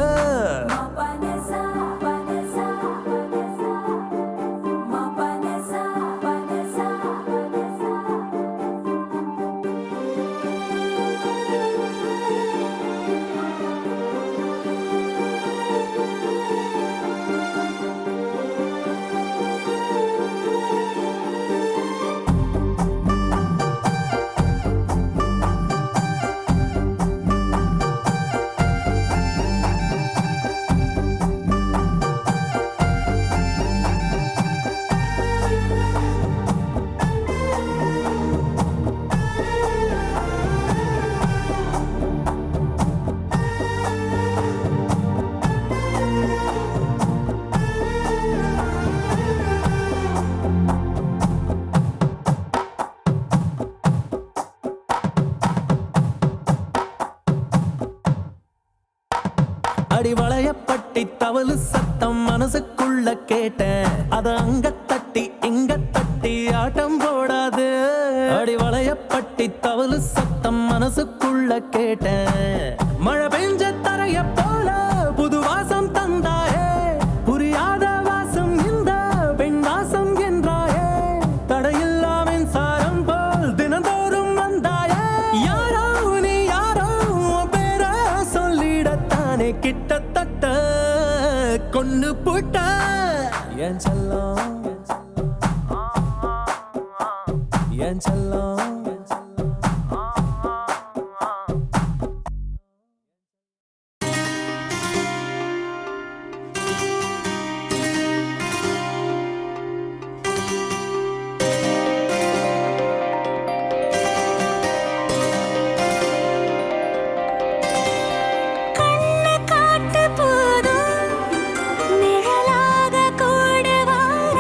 அடிவளையப்பட்டி தவளு சத்தம் மனசுக்குள்ள கேட்டேன் அத அங்க தட்டி இங்க தட்டி ஆட்டம் போடாது அடிவளையப்பட்டி தவளு சத்தம் மனசுக்குள்ள கேட்டேன் மழை பெஞ்ச தரைய போல புது வாசம் தந்தாயே புரியாத வாசம் இந்த பெண் வாசம் என்றாயே தடையில்லா மின்சாரம் போல் தினந்தோறும் வந்தாயே யாரோ நீ யாரோ பேர சொல்லிடத்தானே கிட்டத்தட்ட கொன்னு போட்ட என் செல்லம் என் செல்லம் காட்டு போதும் நிழலாக கூட வார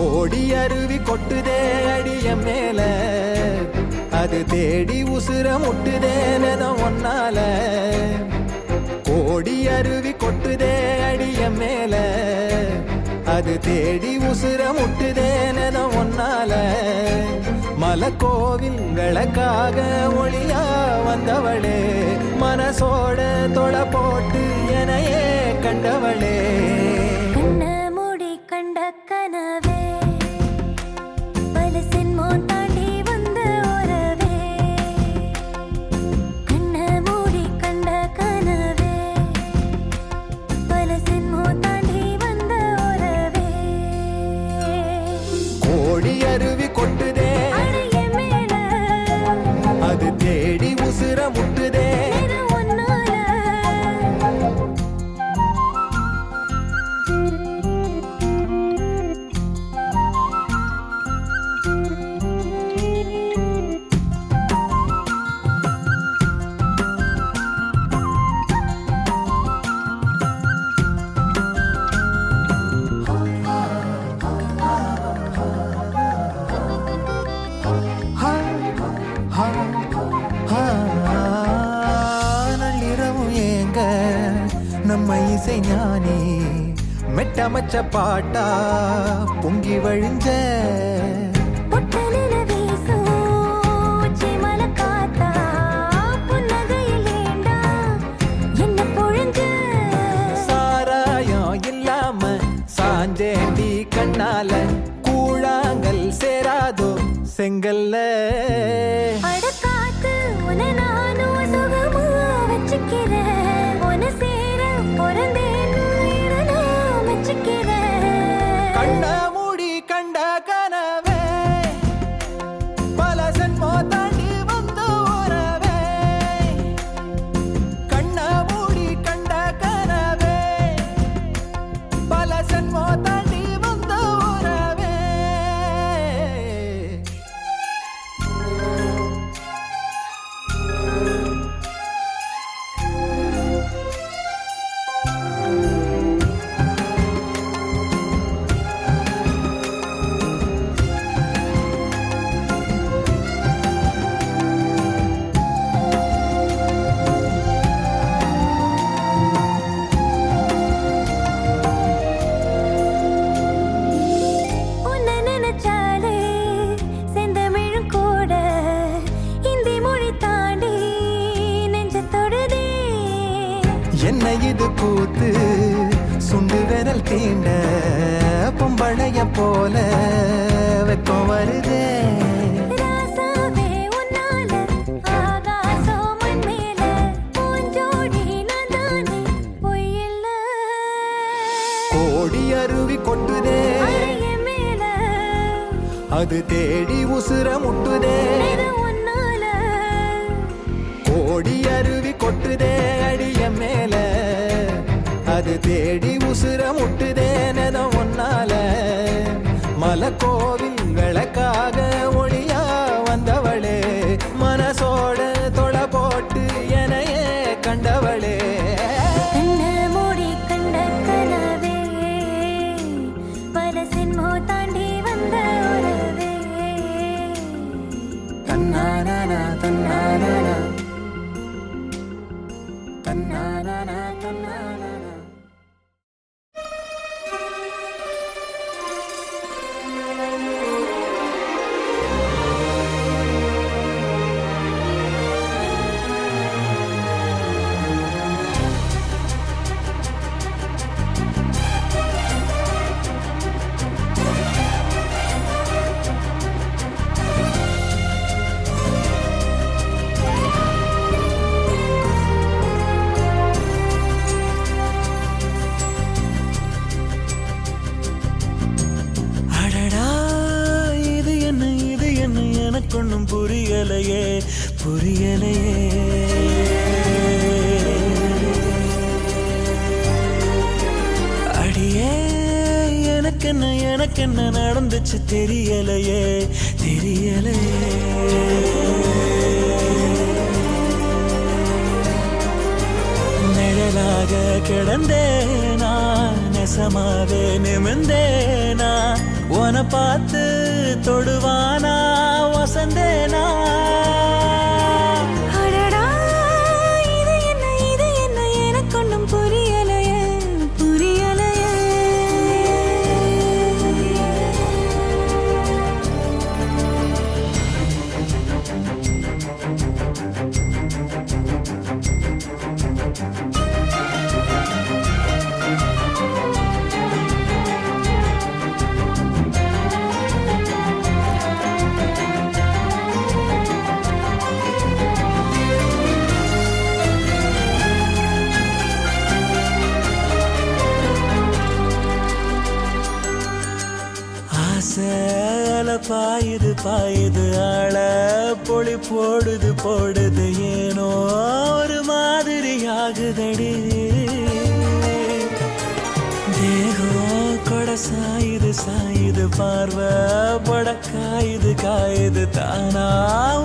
ஓடி அருவி கொட்டுதே அடிய மேல அது தேடி உசுர முட்டுதேனோ ஒன்னால ஓடி அருவி கொட்டுதே அடிய மேல அது தேடி உசுர முட்டுதேனோ ஒன்னால மலக்கோவில் விளக்காக ஒளியா வந்தவளே மனசோட தொட போட்டு எனையே கண்டவளே கனவே பலசின்மோ தாண்டி வந்த உறவே கண்ண மூடி கண்ட கனவே பலசின்மோ தாண்டி வந்த உறவே கோடி அருவி கொட்டுதே அடைய மேல அது தேடி உசுர முட்டுதே நம்ம இசை ஞானி மெட்டமச்ச பாட்டா பொங்கி வழிஞ்ச சாராயம் இல்லாம சாஞ்சேண்டி கண்ணால கூழாங்கல் சேராதோ செங்கல்ல அடக்காத்து உன நானும் சுகமா வச்சுக்கிறேன் கண்ண மூடி கண்ட கனவே பல சென்மோ தாண்டி வந்த உறவே கண்ண மூடி கண்ட கனவே பல சென்மோ தாண்டி வந்த உறவே என்ன இது கூத்து சுண்டு விரல் தீண்ட பொம்பளைய போல வெக்கம் வருதே கோடி அருவி கொட்டுதே அது தேடி உசுர முட்டுதே கோடி அருவி கொட்டுதே அடிய மேல அது தேடி உசுர முட்டுதேனோ ஒன்னால மலக்கோவில் விளக்காக ஒளியா வந்தவளே மனசோட தொட போட்டு எனையே கண்டவளே மூடி கண்ட கனவே பலசின்மோ தாண்டி வந்த உறவே தன்னானா தன்னானா தன்னானா தன்னானா ஒன்னும் புரியலையே புரியலையே அடியே எனக்கு எனக்கு என்ன நடந்துச்சு தெரியலையே தெரியலையே. நிழலாக கிடந்தேனா நெசமாவே நிமிந்தேனா உன பார்த்து தொடுவானா வசந்தேனா. பாயுது பாயுது ஆள பொழி போடுது போடுது ஏனோ ஒரு மாதிரி ஆகுதடி. தேகம் கொட சாயுது சாயுது பார்வை பட காயுது காயுது தானா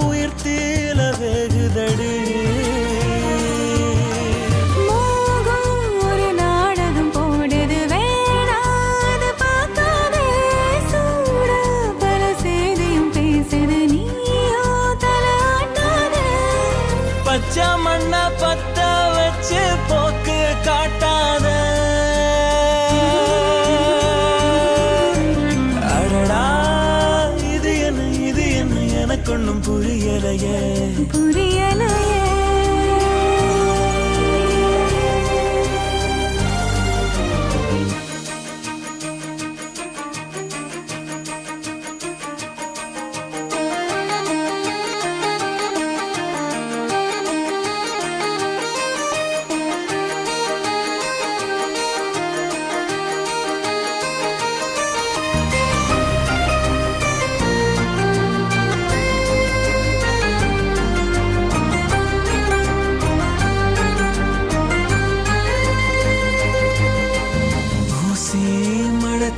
உயிர் தீல வேகுதடி. பச்சை மண்ண பத்த வச்சு போக்கு காட்டாத. அடடா இது என்ன எனக்கு ஒண்ணும் புரியலையே புரியலையே.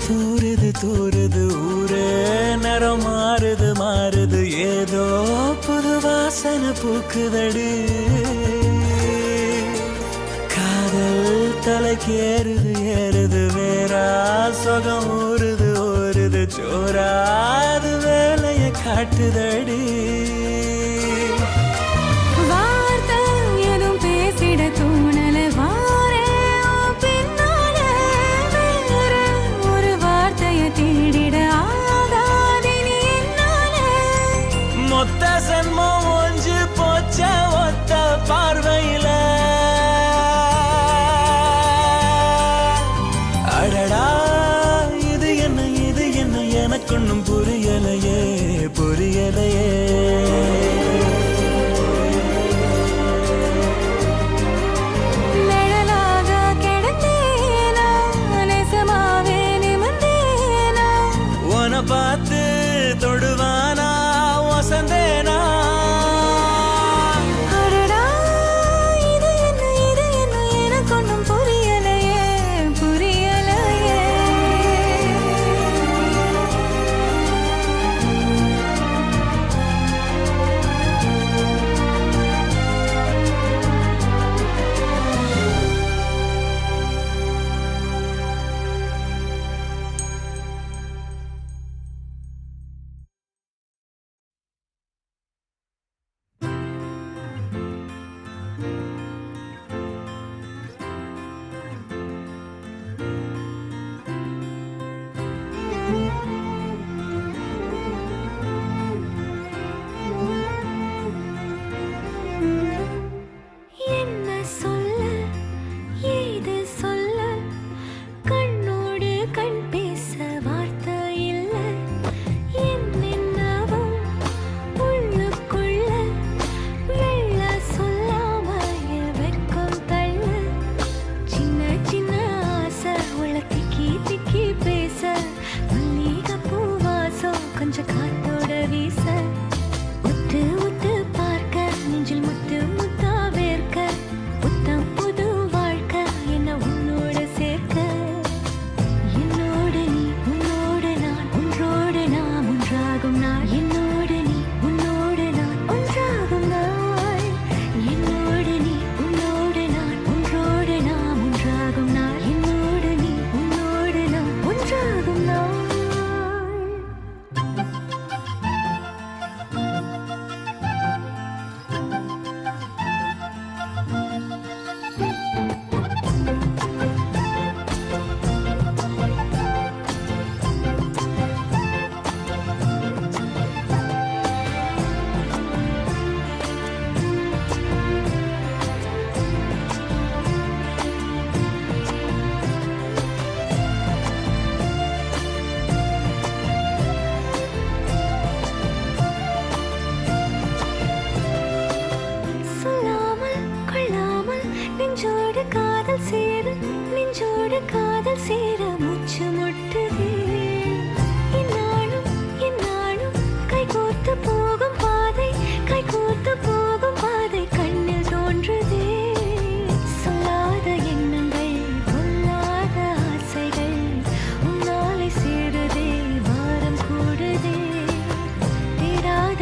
தூருது தூருது ஊரே நிறம் மாறுது மாறுது ஏதோ புது வாசனை பூக்குதடி. காதல் தலைக்கேறுது ஏறுது வேறா சொகம் ஊறுது ஊறுது சோறாது வேலைய காட்டுதடி. வார்த்தை எதுவும் பேசிட தோணல தேடிட ஆகாதினி என்னால. மொத்த சன்மம் ஒஞ்சு போச்ச ஒத்த பார்வையில. அடடா இது என்ன எனக்கு ஒண்ணும் புரியலையே புரியலையே. பார்த்து தொடுவானா வசந்தேனா. அடடா இது என்ன எனக்கு ஒண்ணும் புரியலையே புரியலையே.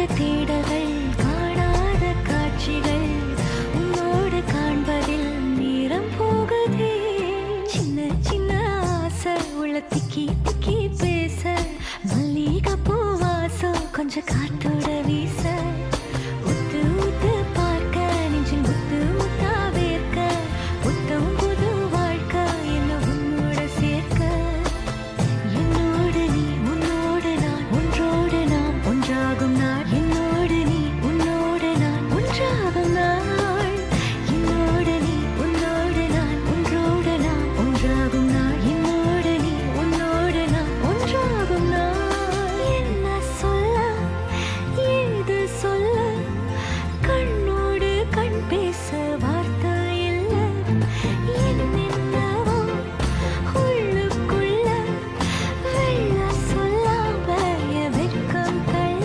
காணாத தேடல்கள் காணாத காட்சிகள் உன்னோடு காண்பதில் நேரம் போகுதே. சின்ன சின்ன ஆசை உள்ள திக்கி திக்கி பேச மல்லிகை பூவாசம் கொஞ்சம் காத்தோட வீச உத்து உத்து பார்க்க நெஞ்சில் முத்து முத்தா வேர்க்க புத்தம் புது வாழ்க்கை என்ன உன்னோட சேர்க்க. என்னோடு நீ உன்னோடு நான் ஒன்றோடு நாம் ஒன்றாகும் நாள். என்னோடு நீ உன்னோடு நான் ஒன்றாகும் நாள். என்னோடு நீ உன்னோடு நான் ஒன்றோடு நாம் ஒன்றாகும் நாள். என்னோடு நீ உன்னோடு நான் ஒன்றாகும் நாள். என்ன சொல்ல ஏது சொல்ல கண்ணோடு கண் பேச வார்த்தை இல்லை. என்னென்னவோ உள்ளுக்குள்ள வெள்ள சொல்லாம என் வெட்கம் தள்ள.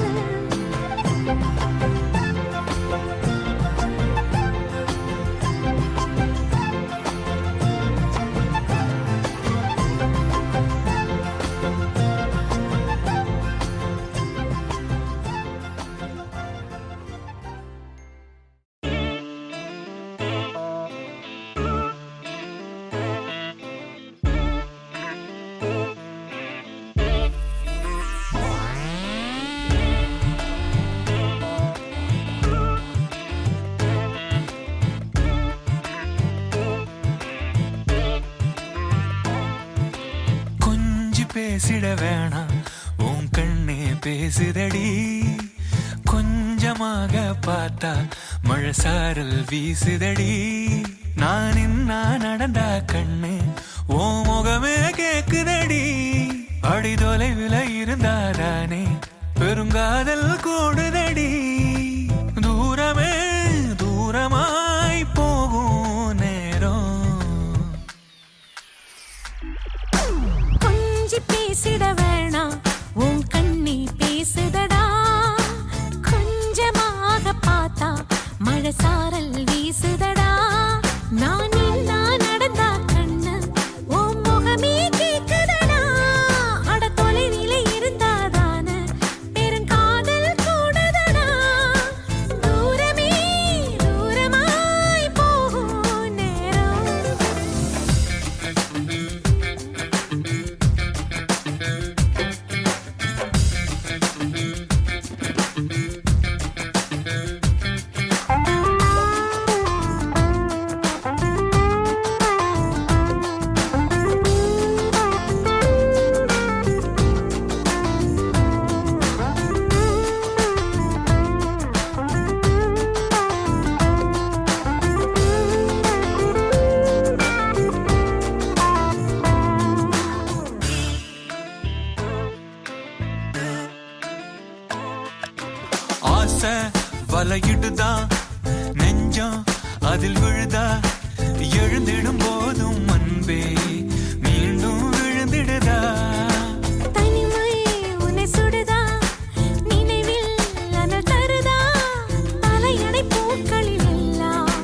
கொஞ்சி பேசிட வேணாம் உன் கண்ணே பேசுதடி. கொஞ்சமாக பார்த்தா மழை சாரல் வீசுதடி. நான் இன்னா நடந்தா கண்ணு ஓ முகமே கேக்குதடி. அடி தொலைவில் இருந்தாதானே பெருங்காதல் கூடுதடி. தூரமே தூரமாய் போகும் நேரம். கொஞ்சி பேசிட வேணாம் உன் கண்ணி பேசுதடா. கொஞ்சமாக பார்த்தா மழை சாரல் வீசுதடா. நான் நின்னா நடந்தா கண்ணு உன் முகமே கேக்குதடா. அட தொலைவில இருந்தாதான பெருங்காதல் கூடுதடா. தூரமே தூரமாய் போகும் நேரம். ஆசை வலையிடுதா நெஞ்சம் அதில் விழுதா. எழுந்திடும் போதும் அன்பே மீண்டும் விழுந்திடுதா. தனிமை உன்னை சுடுதா நினைவில் அனல் தருதா. தலையணை பூக்களில் எல்லாம்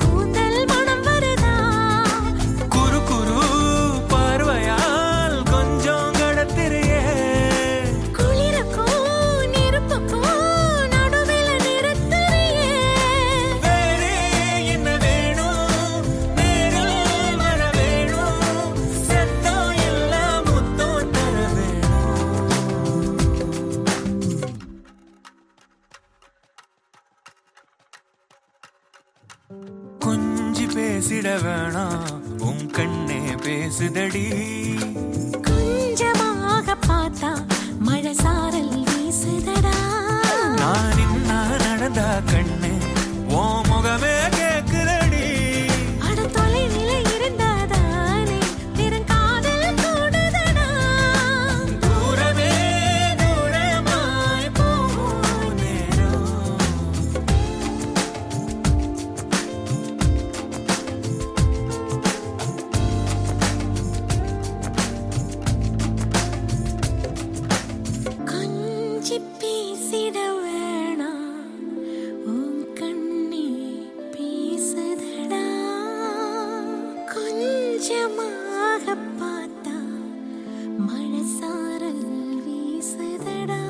கூந்தல் மனம் வருதா. குறு குறு பார்வையால் கொஞ்சம் கடத்திரியே. குளிருக்கும் நெருப்புக்கும் நடுவில் நிறுத்தறியே. வேறே என்ன வேணும் நேரில் வர வேணும். சத்தம் எல்லாம் முத்தம் தர வேணும். கொஞ்சி பேசிட வேணாம் உன் கண்ணே பேசுதடி. கொஞ்சமாக பார்த்தா மழை சாரல் வீசுதடா. நான் இன்னா நடந்தா கண்ணு ஓ முகமே கேக்குதடி. அட தொலைவில இருந்தாதானே பெருங்காதல் கூடுதடா. தூரமே தூரமாய் போகும் நேரம். கொஞ்சி பேசிட வேணாம் உன் கண்ணே பேசுதடா. கொஞ்சமாக பார்த்தா மழை சாரல் வீசுதடா.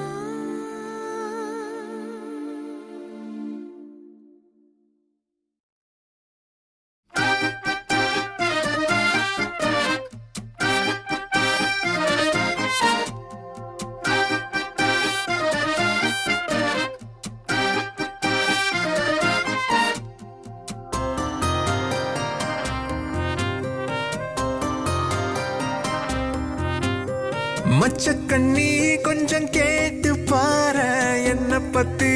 மச்சக்கண்ணி கொஞ்சம் கேட்டு பாரு என்ன பத்தி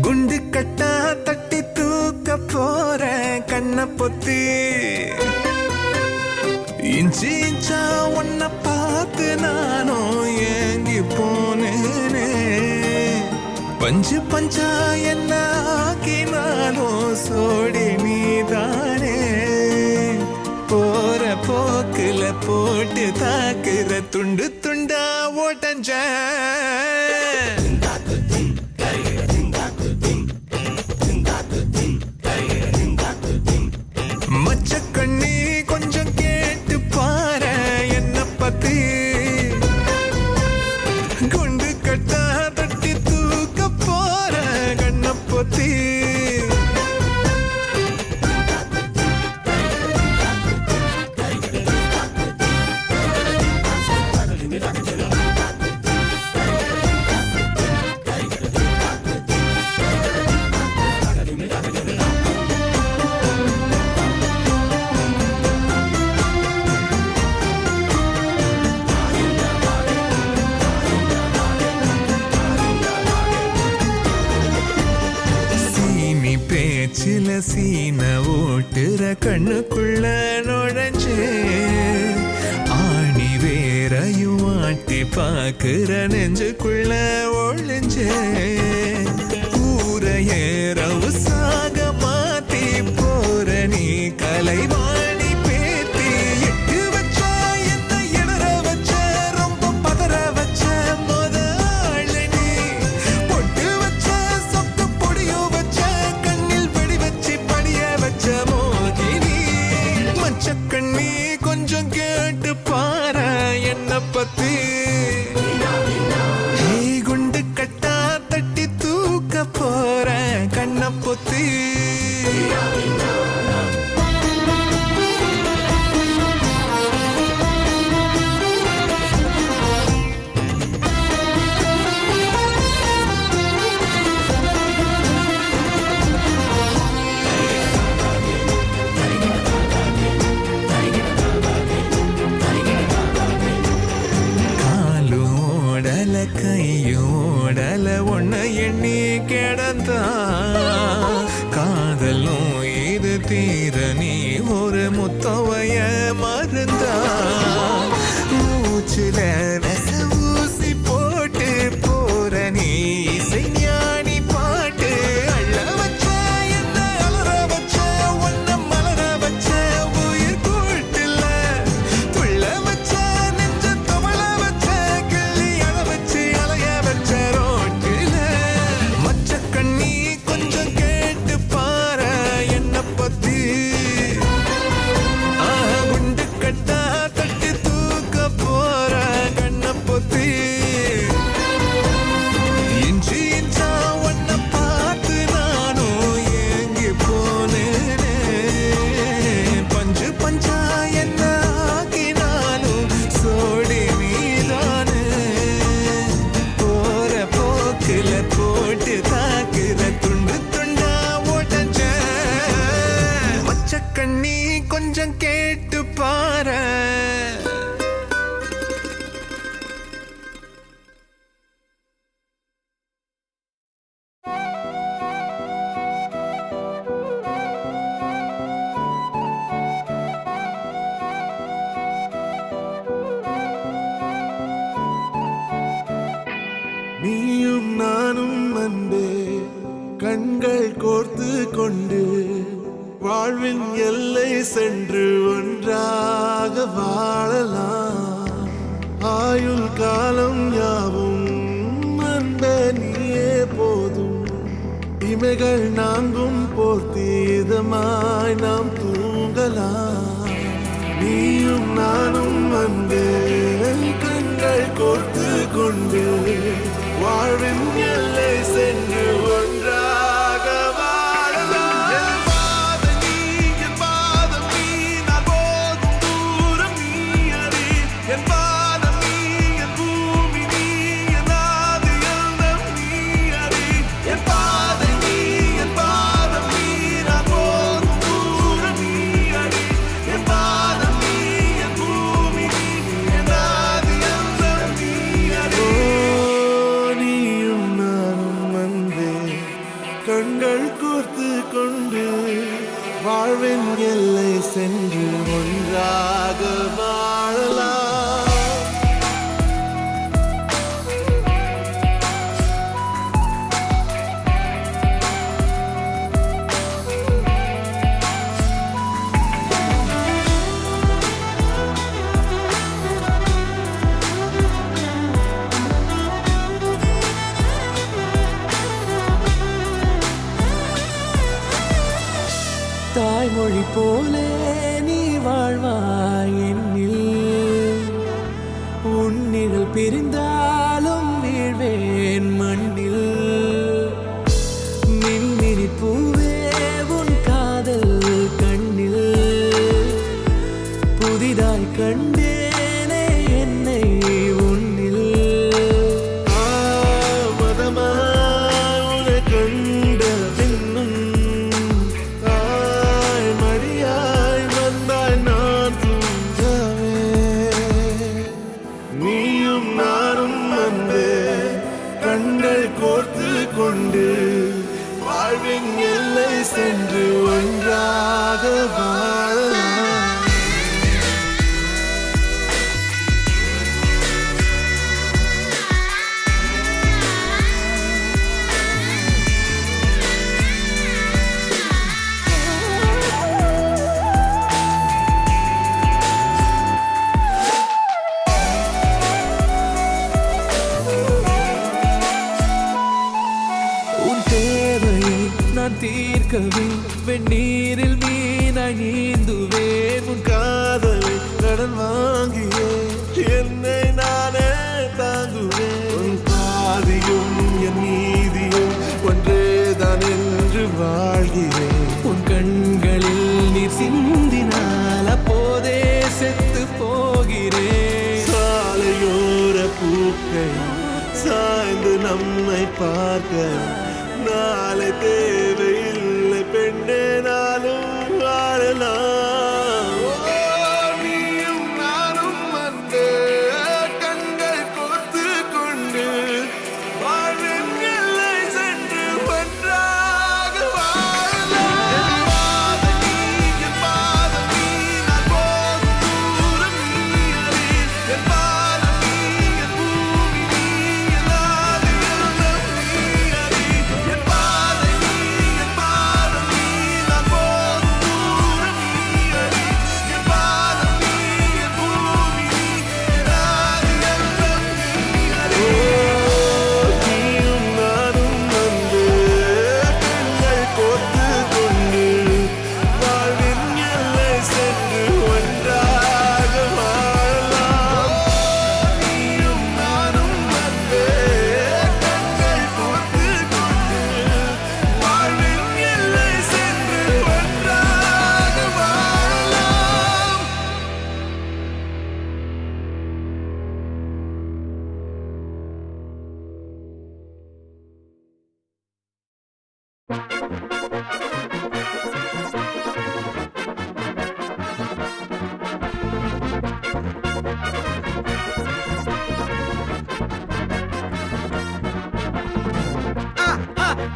குண்டு கட்டா தட்டி தூக்க போற கண்ண பொத்தி இஞ்சி இஞ்சா உன்னை பார்த்து நானும் ஏங்கி போனேனே பஞ்சு பஞ்சா என்ன ஆக்கினாலும் சோடி நீதானே போற போக்குல போட்டு தாக்குற துண்டு துண்டா ஓட்டஞ்ச மச்சக்கண்ணி கொஞ்சம் கேட்டு பாரு என்ன பத்தி குண்டு கட்டா தட்டி தூக்க போற கண்ண பொத்தி பேச்சில சீன ஓட்டுற கண்ணுக்குள்ள நுழைஞ்சே ஆணி வேறையும் ஆட்டி பாக்குற நெஞ்சுக்குள்ள ஒழிஞ்சே ஊரையேறவு சாக மாத்தி போற நீ கலைவாணி பேத்தி எட்டு வச்ச என்ன இடற வச்ச ரொம்ப பதற வச்ச முதல் நீ பொட்டு வச்ச சொத்து பொடியோ வச்ச மோகினி மச்சக்கண்ணி கொஞ்சம் கேட்டு பாரு என்ன பத்தி குண்டு கட்டா தட்டி தூக்க போற கண்ண பொத்தி கையோடல ஒன்ன எண்ணி கிடந்தா காதலும் இது தீர நீ ஒரு முத்தவைய மருந்தா மூச்சுல ஊசி போட்டு போற நீ இசை ஞானி பாட்டு அள்ள வச்ச என்ன அலற வச்ச ஒன்ன மலர வச்ச உயிர் கூட்டுல துள்ள வச்ச நெஞ்ச தவள வச்ச கிள்ளி அழ வச்சு அலைய வச்ச ரோட்டில மச்சக்கண்ணி கொஞ்சம் கேட்டு பாரு என்ன பத்தி குண்டு கட்டா தட்டி தூக்க போற கண்ண பொத்தி இஞ்சி இஞ்சா ஒன்ன பார்த்து நானும் ஏங்கி போனேனே பஞ்சு பஞ்சா என்ன ஆக்கினாலும் சோடி நீதானே போற போக்குல போட்டு தாக்குற துண்டு துண்டா ஓட்டஞ்ச மச்சக்கண்ணி கொஞ்சம் கேட்டு பாரு நீயும் நானும் அன்பே கண்கள் கோர்த்து கொண்டு வாழ்வின் எல்லை சென்று ஒன்றாக வாழலாம் ஆயுள் காலம் யாவும் அன்பே நீயே போதும் இமைகள் நாங்கும் போர்த்தி இதமாய் நாம் தூங்கலாம் நீயும் நானும் அன்பே கண்கள் கோர்த்து கொண்டு வாழ்வின் எல்லை சென்று ஒன்றாக வாழலாம் என் பாதம் நீ நான் போகும் தூரம் நீ அறி என் பாதம் நீ என் பூமி நீ என் ஆதி எல்லாம் நீ அறி என் பாதம் நீ நான் போகும் தூரம் நீ அறி என் பாதம் நீ என் பூமி நீ போலே நீ வாழ்வாய் என்னில் உன்னில் பிரிந்தாலும் வீழ்வேன் மண்ணில் மின்மினி பூவே உன் காதல் கண்ணில் புதிதாய் கண்டேனே என்னை உன்னில் மதமாய் கண்ட பின்னும் தாய் மடியாய் வந்தாய் நான் தூங்கவே நீயும் நானும் வந்தே கண்கள் கோர்த்து கொண்டு வாழ்வின் எல்லை சென்று ஒன்றாக வாழலாம் உன் தேவையை நான் தீர்க்கவே வெந்நீரில் மீனாய் நீந்துவேன் உன் காதலை கடன் வாங்கியே என்னை நானே தாங்குவேன் உன் பாதியும் என் நீதியும் ஒன்றேதான் என்று வாழ்கிறேன் உன் கண்களில் நீர் சிந்தினால் அப்போதே செத்து போகிறேன் சாலையோர பூக்கள் சாய்ந்து நம்மை பார்க்க நாளை தேவையில்லை பெண்ணே நாளும் வாழலாம் நீயும் நானும் வந்து கண்கள் கோர்த்து கொண்டு வாழ்வின் எல்லை சென்று ஒன்றாக வாழலாம் என் பாதம் நீ நான் போகும் தூரம் நீ அறி என் பாதம் நீ என் பூமி நீ என் ஆதி எல்லாம் நீ அறி என் பாதை நீ என் பாதம் நீ நான் போகும் தூரம் நீ அறி என் பாதம் நீ என் பூமி நீ என் ஆதி எல்லாம் நீ அறி நீயும் நானும் வந்து கண்கள் கோர்த்து கொண்டு வாழ்வின் எல்லை சென்று ஒன்றாக வாழலாம் நீயும் நானும் வந்து கண்கள் கோர்த்து கொண்டு வாழ்வின் எல்லை சென்று ஒன்றாக வாழலாம்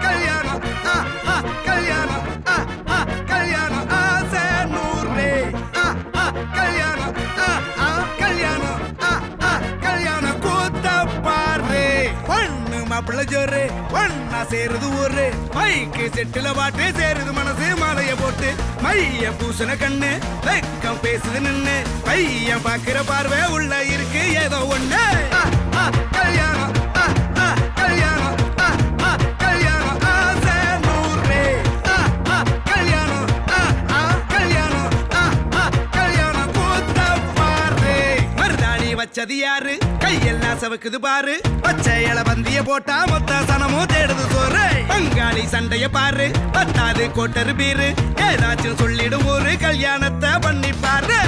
கல்யாணம் கல்யாணம் கல்யாணம் ஆசை நூறு கல்யாணம் கல்யாணம் கல்யாணம் கூத்த பாரு பொண்ணு மாப்பிள்ள ஜோரு ஒன்னா சேருது ஊரு மைக்கு செட்டுல பாட்டு சேருது மனசு மாலைய போட்டு மைய பூசண கண்ணு வெக்கம் பேசுது நின்னு பையன் பாக்குற பார்வை உள்ள இருக்கு ஏதோ ஒண்ணு கல்யாணம் கல்யாணம் கல்யாணம் ஆசை நூறு கல்யாணம் கல்யாணம் கல்யாணம் கூத்த பாரு மருதாணி வச்சது யாரு கையெல்லாம் சவுக்குது பாரு பச்சை இல பந்திய போட்டா மொத்த சனமும் தேடுது சோறு பங்காளி சண்டைய பாரு பத்தாது கோட்டரு பீரு ஏதாச்சும் சொல்லிடும் ஒரு கல்யாணத்தை பண்ணி பாரு